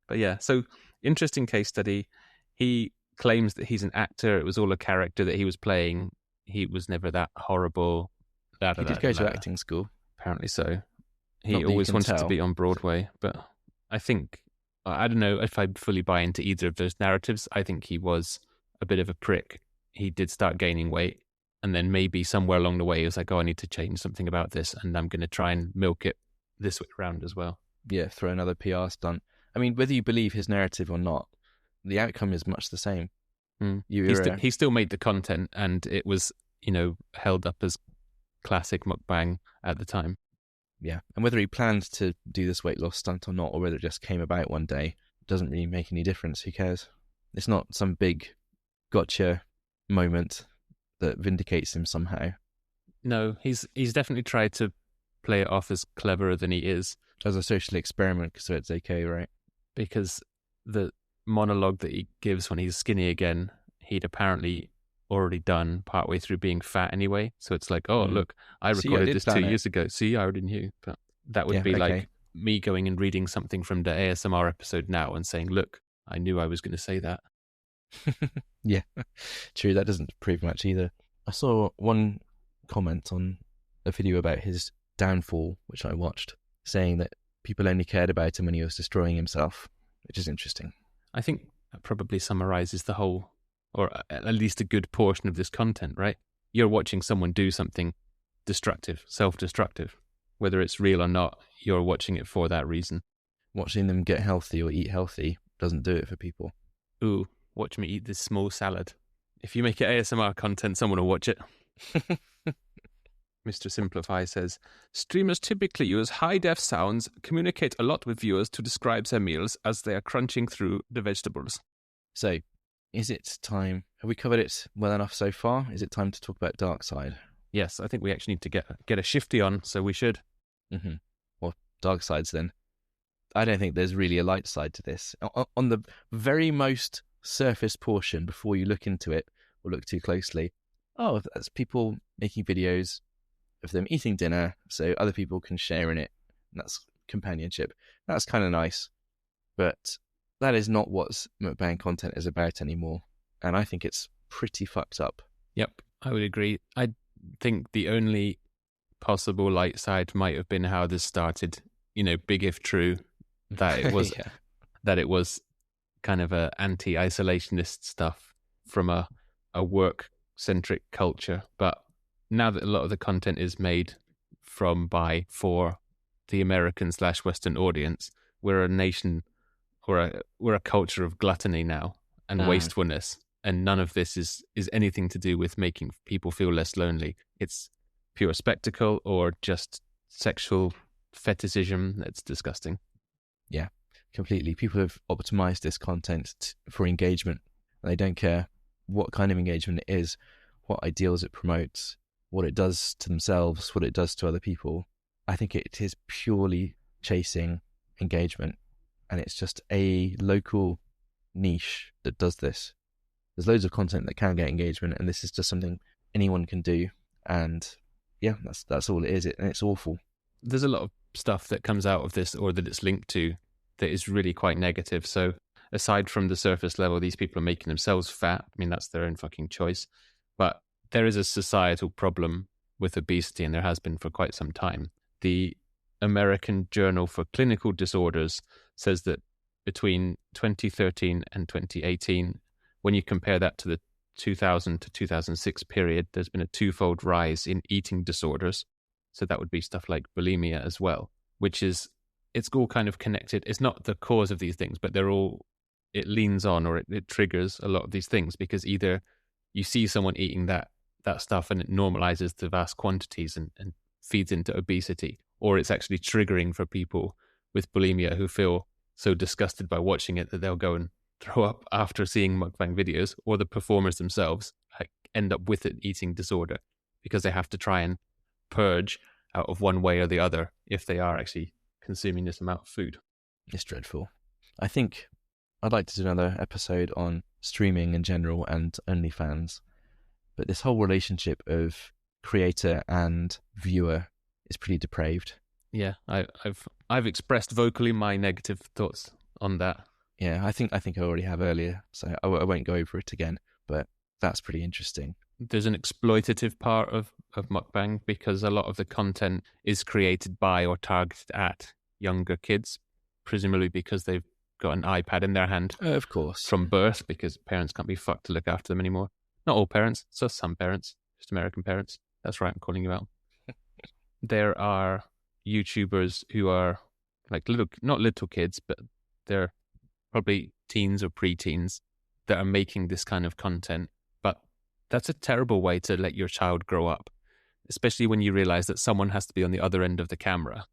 But yeah, so interesting case study. He claims that he's an actor. It was all a character that he was playing. He was never that horrible. He did go to acting school. Apparently so. He always wanted to be on Broadway. But I think, I don't know if I fully buy into either of those narratives. I think he was a bit of a prick. He did start gaining weight. And then maybe somewhere along the way, he was like, oh, I need to change something about this. And I'm going to try and milk it this way around as well. Yeah, throw another PR stunt. I mean, whether you believe his narrative or not, the outcome is much the same. He still made the content, and it was, held up as classic mukbang at the time. Yeah, and whether he planned to do this weight loss stunt or not, or whether it just came about one day, doesn't really make any difference. Who cares? It's not some big gotcha moment that vindicates him somehow. No, he's definitely tried to play it off as cleverer than he is. As a social experiment, so it's okay, right? Because the monologue that he gives when he's skinny again, he'd apparently already done partway through being fat anyway. So it's like, oh, look, I recorded this 2 years ago. See, I already knew. But that would be like me going and reading something from the ASMR episode now and saying, look, I knew I was going to say that. Yeah, true. That doesn't prove much either. I saw one comment on a video about his downfall, which I watched, saying that people only cared about him when he was destroying himself, which is interesting. I think that probably summarizes the whole, or at least a good portion of this content, right? You're watching someone do something destructive, self-destructive. Whether it's real or not, you're watching it for that reason. Watching them get healthy or eat healthy doesn't do it for people. Ooh, watch me eat this small salad. If you make it ASMR content, someone will watch it. Mr. Simplify says, streamers typically use high-def sounds, communicate a lot with viewers to describe their meals as they are crunching through the vegetables. So, is it time? Have we covered it well enough so far? Is it time to talk about dark side? Yes, I think we actually need to get a shifty on, so we should. Mm-hmm. Well, dark sides then. I don't think there's really a light side to this. On the very most surface portion, before you look into it or look too closely, that's people making videos of them eating dinner so other people can share in it. And that's companionship. That's kind of nice. But that is not what mukbang content is about anymore. And I think it's pretty fucked up. Yep, I would agree. I think the only possible light side might have been how this started. Big if true, that it was Yeah. that it was kind of a anti-isolationist stuff from a work-centric culture. But now that a lot of the content is made for the American/Western audience, we're a nation, we're a culture of gluttony now and wastefulness, and none of this is anything to do with making people feel less lonely. It's pure spectacle or just sexual fetishism. That's disgusting. Yeah, completely. People have optimized this content for engagement, and they don't care what kind of engagement it is, what ideals it promotes, what it does to themselves, what it does to other people. I think it is purely chasing engagement, and it's just a local niche that does this. There's loads of content that can get engagement, and this is just something anyone can do. And yeah, that's all it is, and it's awful. There's a lot of stuff that comes out of this or that it's linked to that is really quite negative. So aside from the surface level, these people are making themselves fat. I mean, that's their own fucking choice. But there is a societal problem with obesity, and there has been for quite some time. The American Journal for Clinical Disorders says that between 2013 and 2018, when you compare that to the 2000 to 2006 period, there's been a twofold rise in eating disorders. So that would be stuff like bulimia as well, which is, it's all kind of connected. It's not the cause of these things, but it leans on or it triggers a lot of these things, because either you see someone eating that stuff and it normalizes the vast quantities and feeds into obesity, or it's actually triggering for people with bulimia who feel so disgusted by watching it that they'll go and throw up after seeing mukbang videos, or the performers themselves end up with an eating disorder because they have to try and purge out of one way or the other if they are actually consuming this amount of food. It's dreadful. I think I'd like to do another episode on streaming in general and OnlyFans, but this whole relationship of creator and viewer is pretty depraved. Yeah, I've expressed vocally my negative thoughts on that. Yeah, I think I already have earlier, so I won't go over it again, but that's pretty interesting. There's an exploitative part of mukbang because a lot of the content is created by or targeted at younger kids, presumably because they've got an iPad in their hand. Of course. From birth, because parents can't be fucked to look after them anymore. Not all parents, just some parents, just American parents. That's right, I'm calling you out. There are YouTubers who are like not little kids, but they're probably teens or preteens that are making this kind of content. But that's a terrible way to let your child grow up, especially when you realize that someone has to be on the other end of the camera,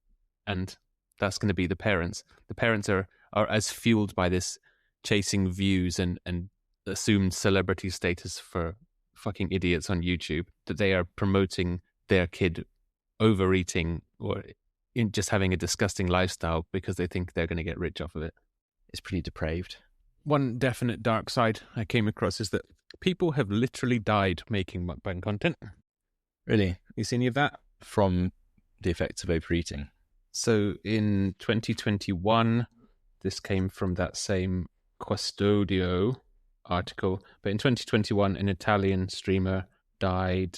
and that's going to be the parents. The parents are as fueled by this chasing views and assumed celebrity status for fucking idiots on YouTube that they are promoting their kid overeating or in just having a disgusting lifestyle because they think they're going to get rich off of it. It's pretty depraved. One definite dark side I came across is that people have literally died making mukbang content. Really? You see any of that? From the effects of overeating. So in 2021, this came from that same Custodio article, but in 2021, an Italian streamer died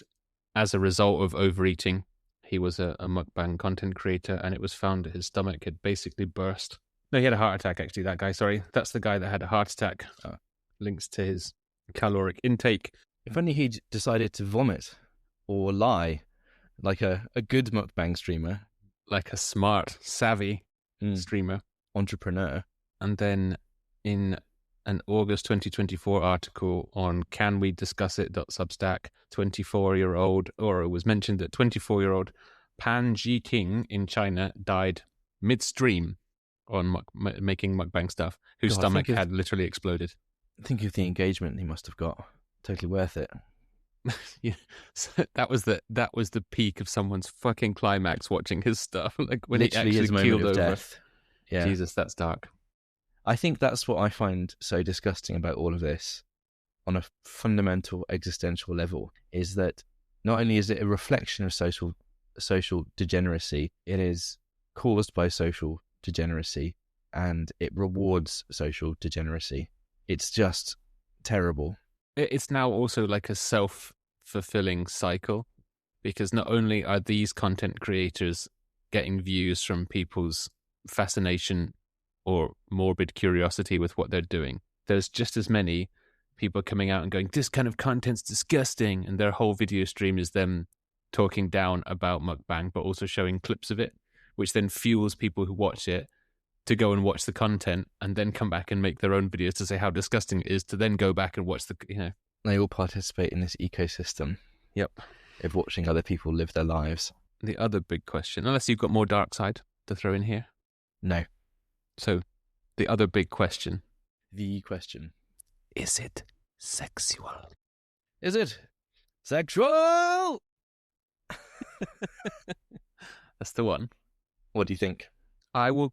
as a result of overeating. He was a mukbang content creator, and it was found that his stomach had basically burst. No, he had a heart attack, actually, that guy, sorry. That's the guy that had a heart attack. Links to his caloric intake. If only he'd decided to vomit or lie like a good mukbang streamer. Like a smart, savvy streamer. Entrepreneur. And then in an August 2024 article on canwediscussit.substack. 24-year-old, or it was mentioned that 24-year-old Pan Ji-King in China died midstream on making mukbang stuff, whose stomach had literally exploded. Think of the engagement he must have got. Totally worth it. Yeah, so that was the peak of someone's fucking climax watching his stuff. Like when Literally he his actually keeled moment of over. death. Yeah. Jesus, that's dark. I think that's what I find so disgusting about all of this on a fundamental existential level, is that not only is it a reflection of social degeneracy, it is caused by social degeneracy and it rewards social degeneracy. It's just terrible. It's now also like a self-fulfilling cycle, because not only are these content creators getting views from people's fascination or morbid curiosity with what they're doing, there's just as many people coming out and going, this kind of content's disgusting, and their whole video stream is them talking down about mukbang, but also showing clips of it, which then fuels people who watch it to go and watch the content and then come back and make their own videos to say how disgusting it is, to then go back and watch They all participate in this ecosystem. Yep. Of watching other people live their lives. The other big question, unless you've got more dark side to throw in here. No. So, the other big question. The question. Is it sexual? Is it sexual? That's the one. What do you think? I will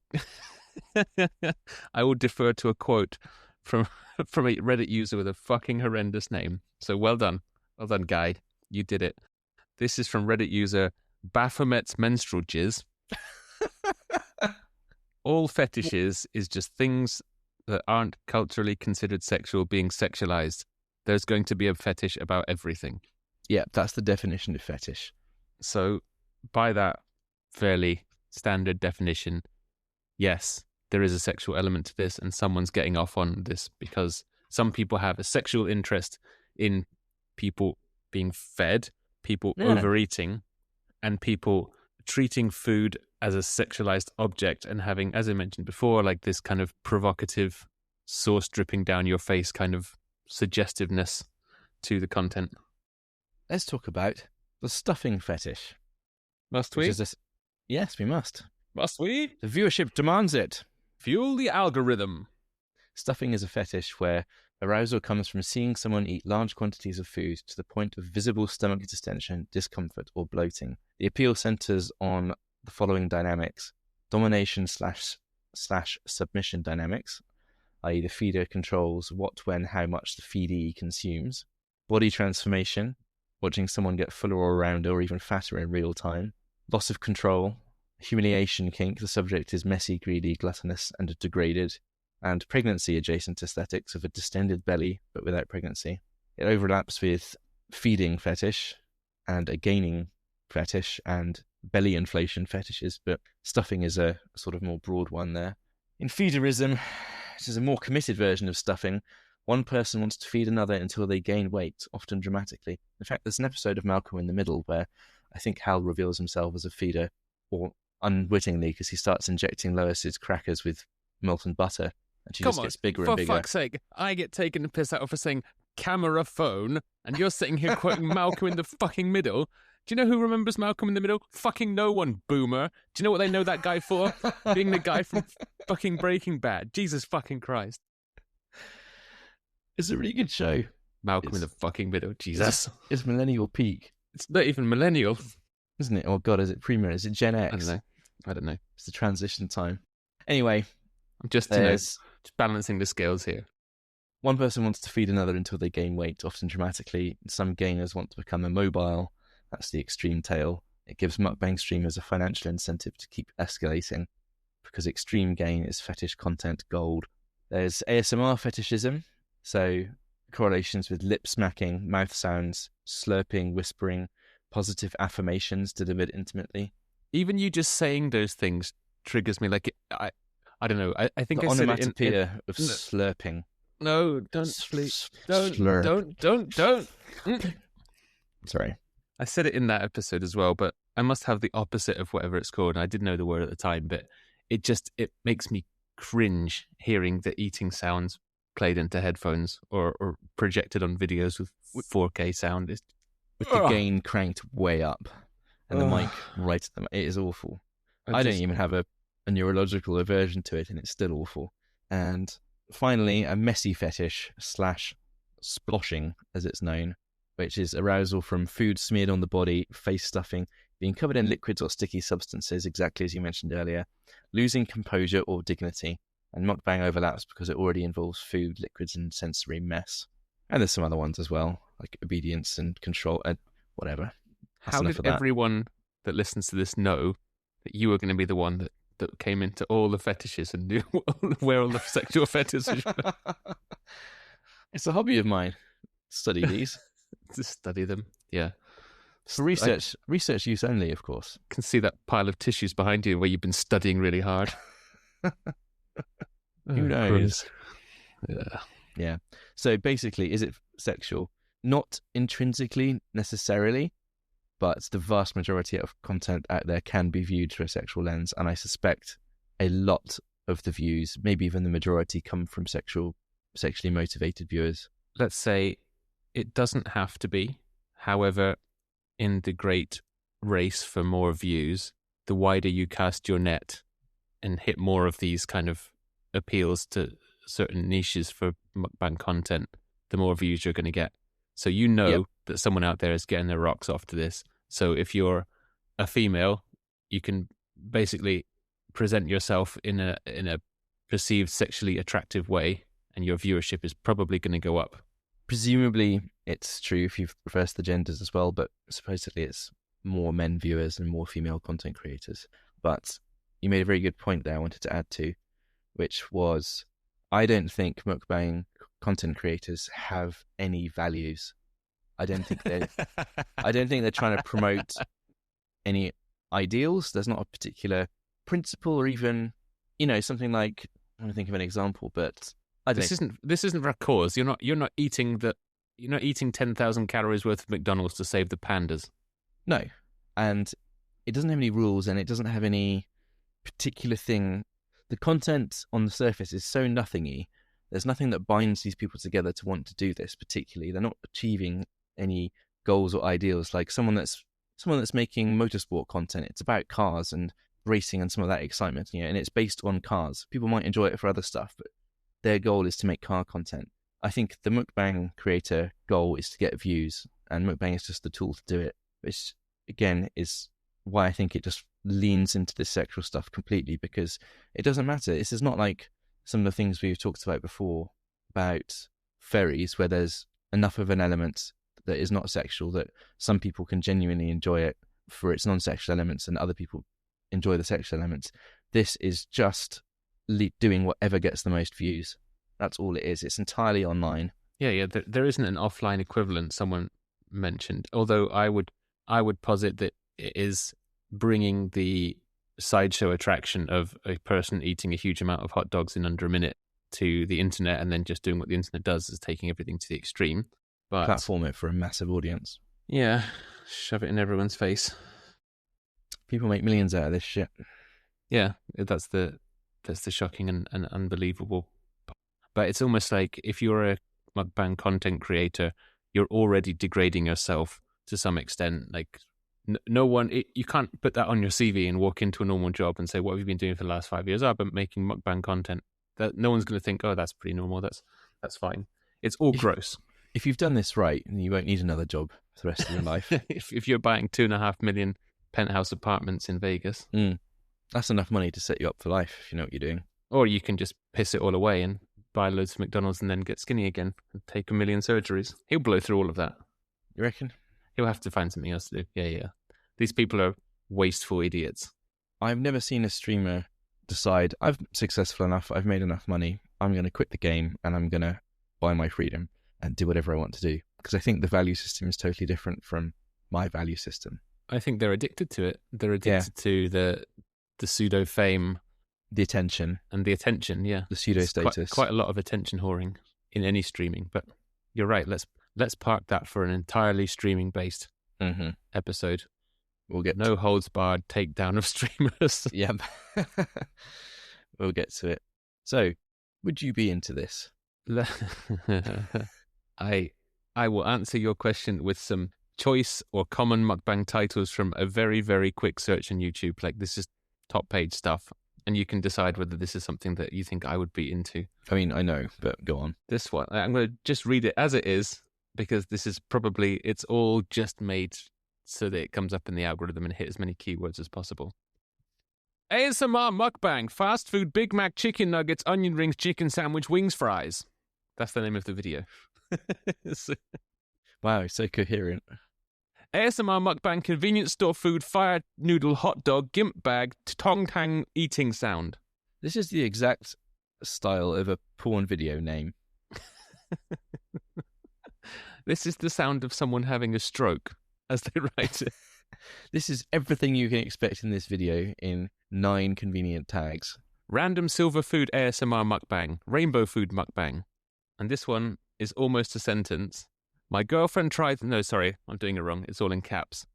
defer to a quote from a Reddit user with a fucking horrendous name. So well done, guy. You did it. This is from Reddit user Baphomet's menstrual jizz. All fetishes is just things that aren't culturally considered sexual being sexualized. There's going to be a fetish about everything. Yeah, that's the definition of fetish. So by that fairly standard definition, yes, there is a sexual element to this, and someone's getting off on this because some people have a sexual interest in people being fed, people overeating, and people treating food as a sexualized object and having, as I mentioned before, like this kind of provocative sauce dripping down your face kind of suggestiveness to the content. Let's talk about the stuffing fetish. Must we? Yes, we must. Must we? The viewership demands it. Fuel the algorithm. Stuffing is a fetish where arousal comes from seeing someone eat large quantities of food to the point of visible stomach distension, discomfort, or bloating. The appeal centers on the following dynamics: domination slash submission dynamics, i.e. the feeder controls what, when, how much the feedee consumes; body transformation, watching someone get fuller or rounder or even fatter in real time; loss of control; humiliation kink, the subject is messy, greedy, gluttonous, and degraded; and pregnancy adjacent aesthetics of a distended belly but without pregnancy. It overlaps with feeding fetish and a gaining fetish and belly inflation fetishes, but stuffing is a sort of more broad one there. In feederism, which is a more committed version of stuffing, one person wants to feed another until they gain weight, often dramatically. In fact, there's an episode of Malcolm in the Middle where I think Hal reveals himself as a feeder, or unwittingly, because he starts injecting Lois's crackers with molten butter, and she just gets bigger and bigger. For fuck's sake, I get taken the piss out of for saying camera phone, and you're sitting here quoting Malcolm in the fucking Middle. Do you know who remembers Malcolm in the Middle? Fucking no one, boomer. Do you know what they know that guy for? Being the guy from fucking Breaking Bad. Jesus fucking Christ. It's a really good show. Malcolm in the fucking Middle. Jesus. It's millennial peak. It's not even millennial. Isn't it? Oh God, is it premium? Is it Gen X? I don't know. It's the transition time. Anyway. I'm just balancing the scales here. One person wants to feed another until they gain weight, often dramatically. Some gainers want to become immobile. That's the extreme tail. It gives mukbang streamers a financial incentive to keep escalating, because extreme gain is fetish content gold. There's ASMR fetishism, so correlations with lip smacking, mouth sounds, slurping, whispering, positive affirmations delivered intimately. Even you just saying those things triggers me. Like, I don't know. I think the I said onomatopoeia of slurping. No, don't, please. Don't. Sorry. I said it in that episode as well, but I must have the opposite of whatever it's called. I didn't know the word at the time, but it makes me cringe hearing the eating sounds played into headphones or projected on videos with 4K sound. With the gain cranked way up and the mic right at them. It is awful. I don't even have a neurological aversion to it, and it's still awful. And finally, a messy fetish / sploshing, as it's known, which is arousal from food smeared on the body, face stuffing, being covered in liquids or sticky substances, exactly as you mentioned earlier, losing composure or dignity. And mukbang overlaps because it already involves food, liquids, and sensory mess. And there's some other ones as well, like obedience and control and whatever. That's How did everyone that listens to this know that you were going to be the one that came into all the fetishes and knew where all the sexual fetishes were? It's a hobby of mine. Study these. To study them, yeah. For research use only, of course. I can see that pile of tissues behind you where you've been studying really hard. Who knows? Yeah. So basically, is it sexual? Not intrinsically necessarily, but the vast majority of content out there can be viewed through a sexual lens, and I suspect a lot of the views, maybe even the majority, come from sexually motivated viewers. Let's say it doesn't have to be. However, in the great race for more views, the wider you cast your net and hit more of these kind of appeals to certain niches for mukbang content, the more views you're going to get. So that someone out there is getting their rocks off to this. So if you're a female, you can basically present yourself in a perceived sexually attractive way, and your viewership is probably going to go up. Presumably it's true if you've reversed the genders as well, but supposedly it's more men viewers and more female content creators. But you made a very good point there I wanted to add to, which was, I don't think mukbang content creators have any values. I don't think they're trying to promote any ideals. There's not a particular principle or even, something like, I'm going to think of an example, but this isn't for a cause. You're not eating 10,000 calories worth of McDonald's to save the pandas. No. And it doesn't have any rules, and it doesn't have any particular thing. The content on the surface is so nothingy. There's nothing that binds these people together to want to do this particularly. They're not achieving any goals or ideals. Like someone that's making motorsport content, it's about cars and racing and some of that excitement, and it's based on cars. People might enjoy it for other stuff, but their goal is to make car content. I think the mukbang creator goal is to get views, and mukbang is just the tool to do it, which again is why I think it just leans into this sexual stuff completely, because it doesn't matter. This is not like some of the things we've talked about before about furries, where there's enough of an element that is not sexual that some people can genuinely enjoy it for its non-sexual elements and other people enjoy the sexual elements. This is just doing whatever gets the most views. That's all it is. It's entirely online. Yeah. There isn't an offline equivalent someone mentioned, although I would posit that it is bringing the sideshow attraction of a person eating a huge amount of hot dogs in under a minute to the internet, and then just doing what the internet does, is taking everything to the extreme. But platform it for a massive audience. Yeah, shove it in everyone's face. People make millions out of this shit. Yeah, that's the shocking and unbelievable. But it's almost like if you're a mukbang content creator, you're already degrading yourself to some extent. Like you can't put that on your CV and walk into a normal job and say, "What have you been doing for the last 5 years?" "I've been making mukbang content." That no one's going to think, "Oh, that's pretty normal. That's fine." It's all gross. If you've done this right, you won't need another job for the rest of your life. if you're buying 2.5 million penthouse apartments in Vegas, that's enough money to set you up for life if you know what you're doing. Or you can just piss it all away and buy loads of McDonald's and then get skinny again and take 1 million surgeries. He'll blow through all of that. You reckon? He'll have to find something else to do. Yeah. These people are wasteful idiots. I've never seen a streamer decide, I'm successful enough, I've made enough money, I'm going to quit the game and I'm going to buy my freedom and do whatever I want to do. Because I think the value system is totally different from my value system. I think they're addicted to it. They're addicted to the pseudo fame, the attention, yeah, the pseudo status. Quite a lot of attention whoring in any streaming. But you're right. Let's park that for an entirely streaming based episode. We'll get no holds barred takedown of streamers. Yeah, we'll get to it. So, would you be into this? I will answer your question with some choice or common mukbang titles from a very, very quick search on YouTube. Like, this is top page stuff, and you can decide whether this is something that you think I would be into. I mean, I know, but go on. This one, I'm going to just read it as it is, because this is probably, it's all just made so that it comes up in the algorithm and hit as many keywords as possible. ASMR mukbang, fast food, Big Mac, chicken nuggets, onion rings, chicken sandwich, wings, fries. That's the name of the video. Wow, so coherent. ASMR mukbang, convenience store food, fire noodle, hot dog, gimp bag, tong tang eating sound. This is the exact style of a porn video name. This is the sound of someone having a stroke as they write it. This is everything you can expect in this video in 9 convenient tags. Random silver food ASMR mukbang, rainbow food mukbang. And this one is almost a sentence. My girlfriend tried... No, sorry, I'm doing it wrong. It's all in caps.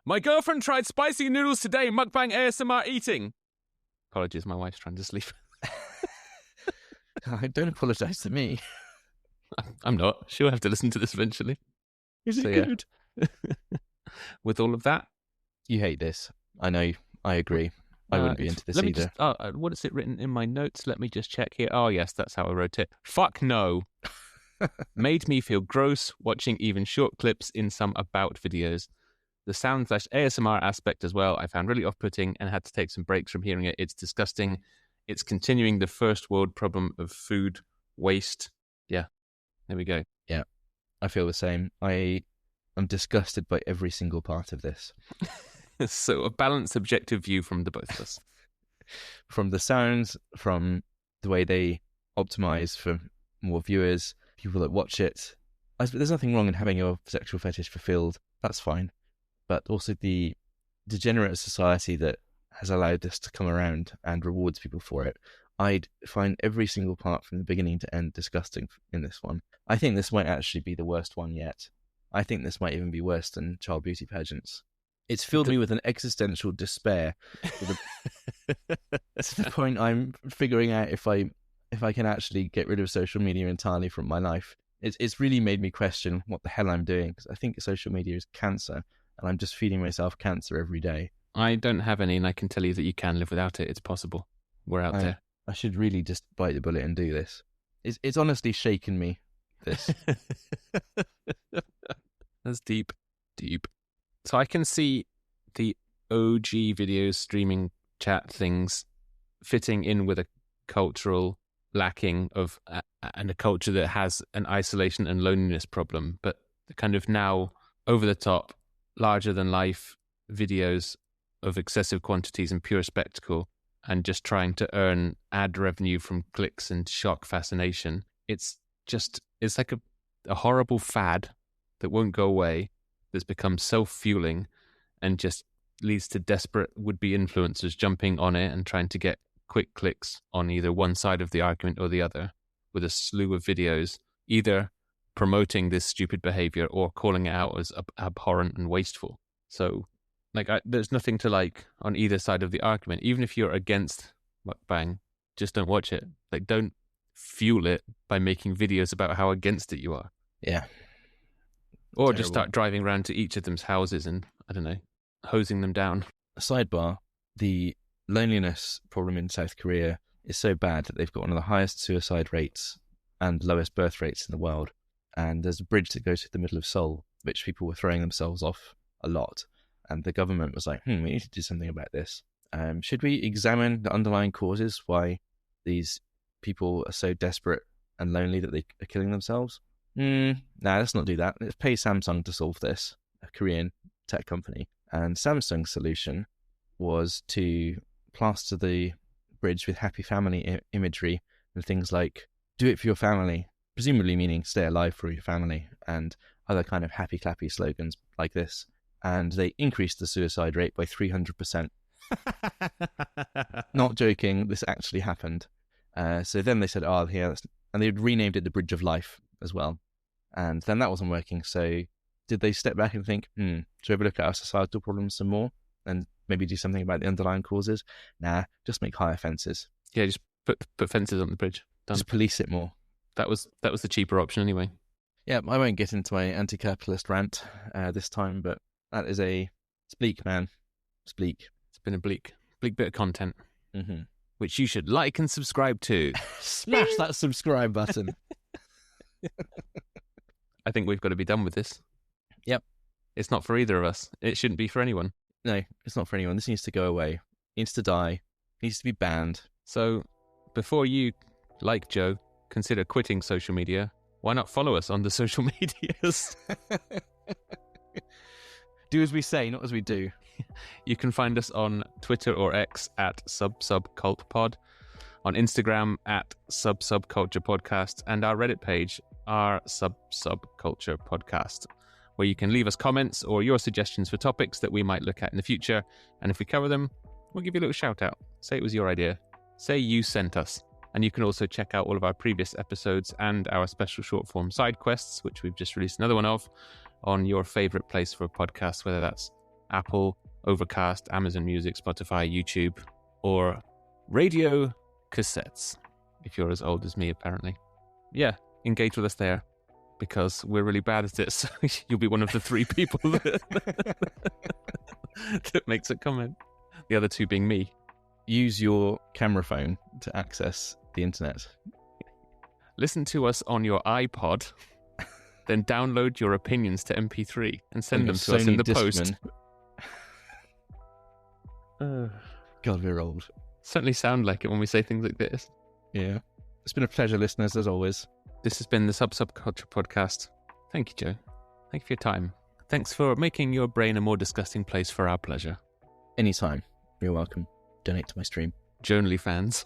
My girlfriend tried spicy noodles today, mukbang ASMR eating. Apologies, my wife's trying to sleep. Don't apologise to me. I'm not. She'll have to listen to this eventually. Is it good? With all of that, you hate this. I know. I agree. I wouldn't be into this either. What is it written in my notes? Let me just check here. Oh, yes, that's how I wrote it. Fuck no. Made me feel gross watching even short clips in some about videos. The sound/ASMR aspect as well, I found really off-putting and had to take some breaks from hearing it. It's disgusting. It's continuing the first world problem of food waste. Yeah, there we go. Yeah, I feel the same. I'm disgusted by every single part of this. So a balanced, objective view from the both of us. From the sounds, from the way they optimize for more viewers, people that watch it. There's nothing wrong in having your sexual fetish fulfilled. That's fine. But also the degenerate society that has allowed this to come around and rewards people for it. I'd find every single part from the beginning to end disgusting in this one. I think this might actually be the worst one yet. I think this might even be worse than child beauty pageants. It's filled me with an existential despair to the point I'm figuring out if I can actually get rid of social media entirely from my life. It's really made me question what the hell I'm doing, because I think social media is cancer, and I'm just feeding myself cancer every day. I don't have any, and I can tell you that you can live without it. It's possible. We're out there. I should really just bite the bullet and do this. It's honestly shaken me, this. That's deep. So I can see the OG videos, streaming chat things fitting in with a cultural lacking of and a culture that has an isolation and loneliness problem, but the kind of now over the top, larger than life videos of excessive quantities and pure spectacle and just trying to earn ad revenue from clicks and shock fascination. It's like a horrible fad that won't go away, that's become self-fueling and just leads to desperate would-be influencers jumping on it and trying to get quick clicks on either one side of the argument or the other, with a slew of videos either promoting this stupid behavior or calling it out as abhorrent and wasteful. So, there's nothing to like on either side of the argument. Even if you're against mukbang, just don't watch it. Don't fuel it by making videos about how against it you are. Yeah. Or just start driving around to each of them's houses and, I don't know, hosing them down. Sidebar, the loneliness problem in South Korea is so bad that they've got one of the highest suicide rates and lowest birth rates in the world. And there's a bridge that goes through the middle of Seoul, which people were throwing themselves off a lot. And the government was like, we need to do something about this. Should we examine the underlying causes why these people are so desperate and lonely that they are killing themselves? Let's not do that. Let's pay Samsung to solve this, a Korean tech company. And Samsung's solution was to plaster the bridge with happy family imagery and things like, do it for your family, presumably meaning stay alive for your family, and other kind of happy clappy slogans like this. And they increased the suicide rate by 300%. Not joking, this actually happened. So then they said, and they'd renamed it the Bridge of Life as well. And then that wasn't working. So did they step back and think, should we ever look at our societal problems some more and maybe do something about the underlying causes? Nah, just make higher fences. Yeah, just put fences on the bridge. Done. Just police it more. That was the cheaper option anyway. Yeah, I won't get into my anti-capitalist rant this time, but that is it's bleak, man. It's bleak. It's been a bleak bit of content, Mm-hmm. which you should like and subscribe to. Smash that subscribe button. I think we've got to be done with this. Yep. It's not for either of us. It shouldn't be for anyone. No, it's not for anyone. This needs to go away. It needs to die. It needs to be banned. So, before you, like Joe, consider quitting social media, why not follow us on the social medias? Do as we say, not as we do. You can find us on Twitter or X at Sub-Subculture, on Instagram at Sub-Subculture Podcast, and our Reddit page, our Sub-Subculture Podcast, where you can leave us comments or your suggestions for topics that we might look at in the future. And if we cover them, we'll give you a little shout out. Say it was your idea. Say you sent us. And you can also check out all of our previous episodes and our special short form side quests, which we've just released another one of, on your favorite place for a podcast, whether that's Apple, Overcast, Amazon Music, Spotify, YouTube, or radio cassettes, if you're as old as me, apparently. Yeah, engage with us there, because we're really bad at it, so you'll be one of the 3 people that makes a comment. The other 2 being me. Use your camera phone to access the internet. Listen to us on your iPod, then download your opinions to MP3 and send them to us in the post. God, we're old. Certainly sound like it when we say things like this. Yeah. It's been a pleasure, listeners, as always. This has been the Sub-Subculture Podcast. Thank you, Joe. Thank you for your time. Thanks for making your brain a more disgusting place for our pleasure. Anytime. You're welcome. Donate to my stream. Journally fans.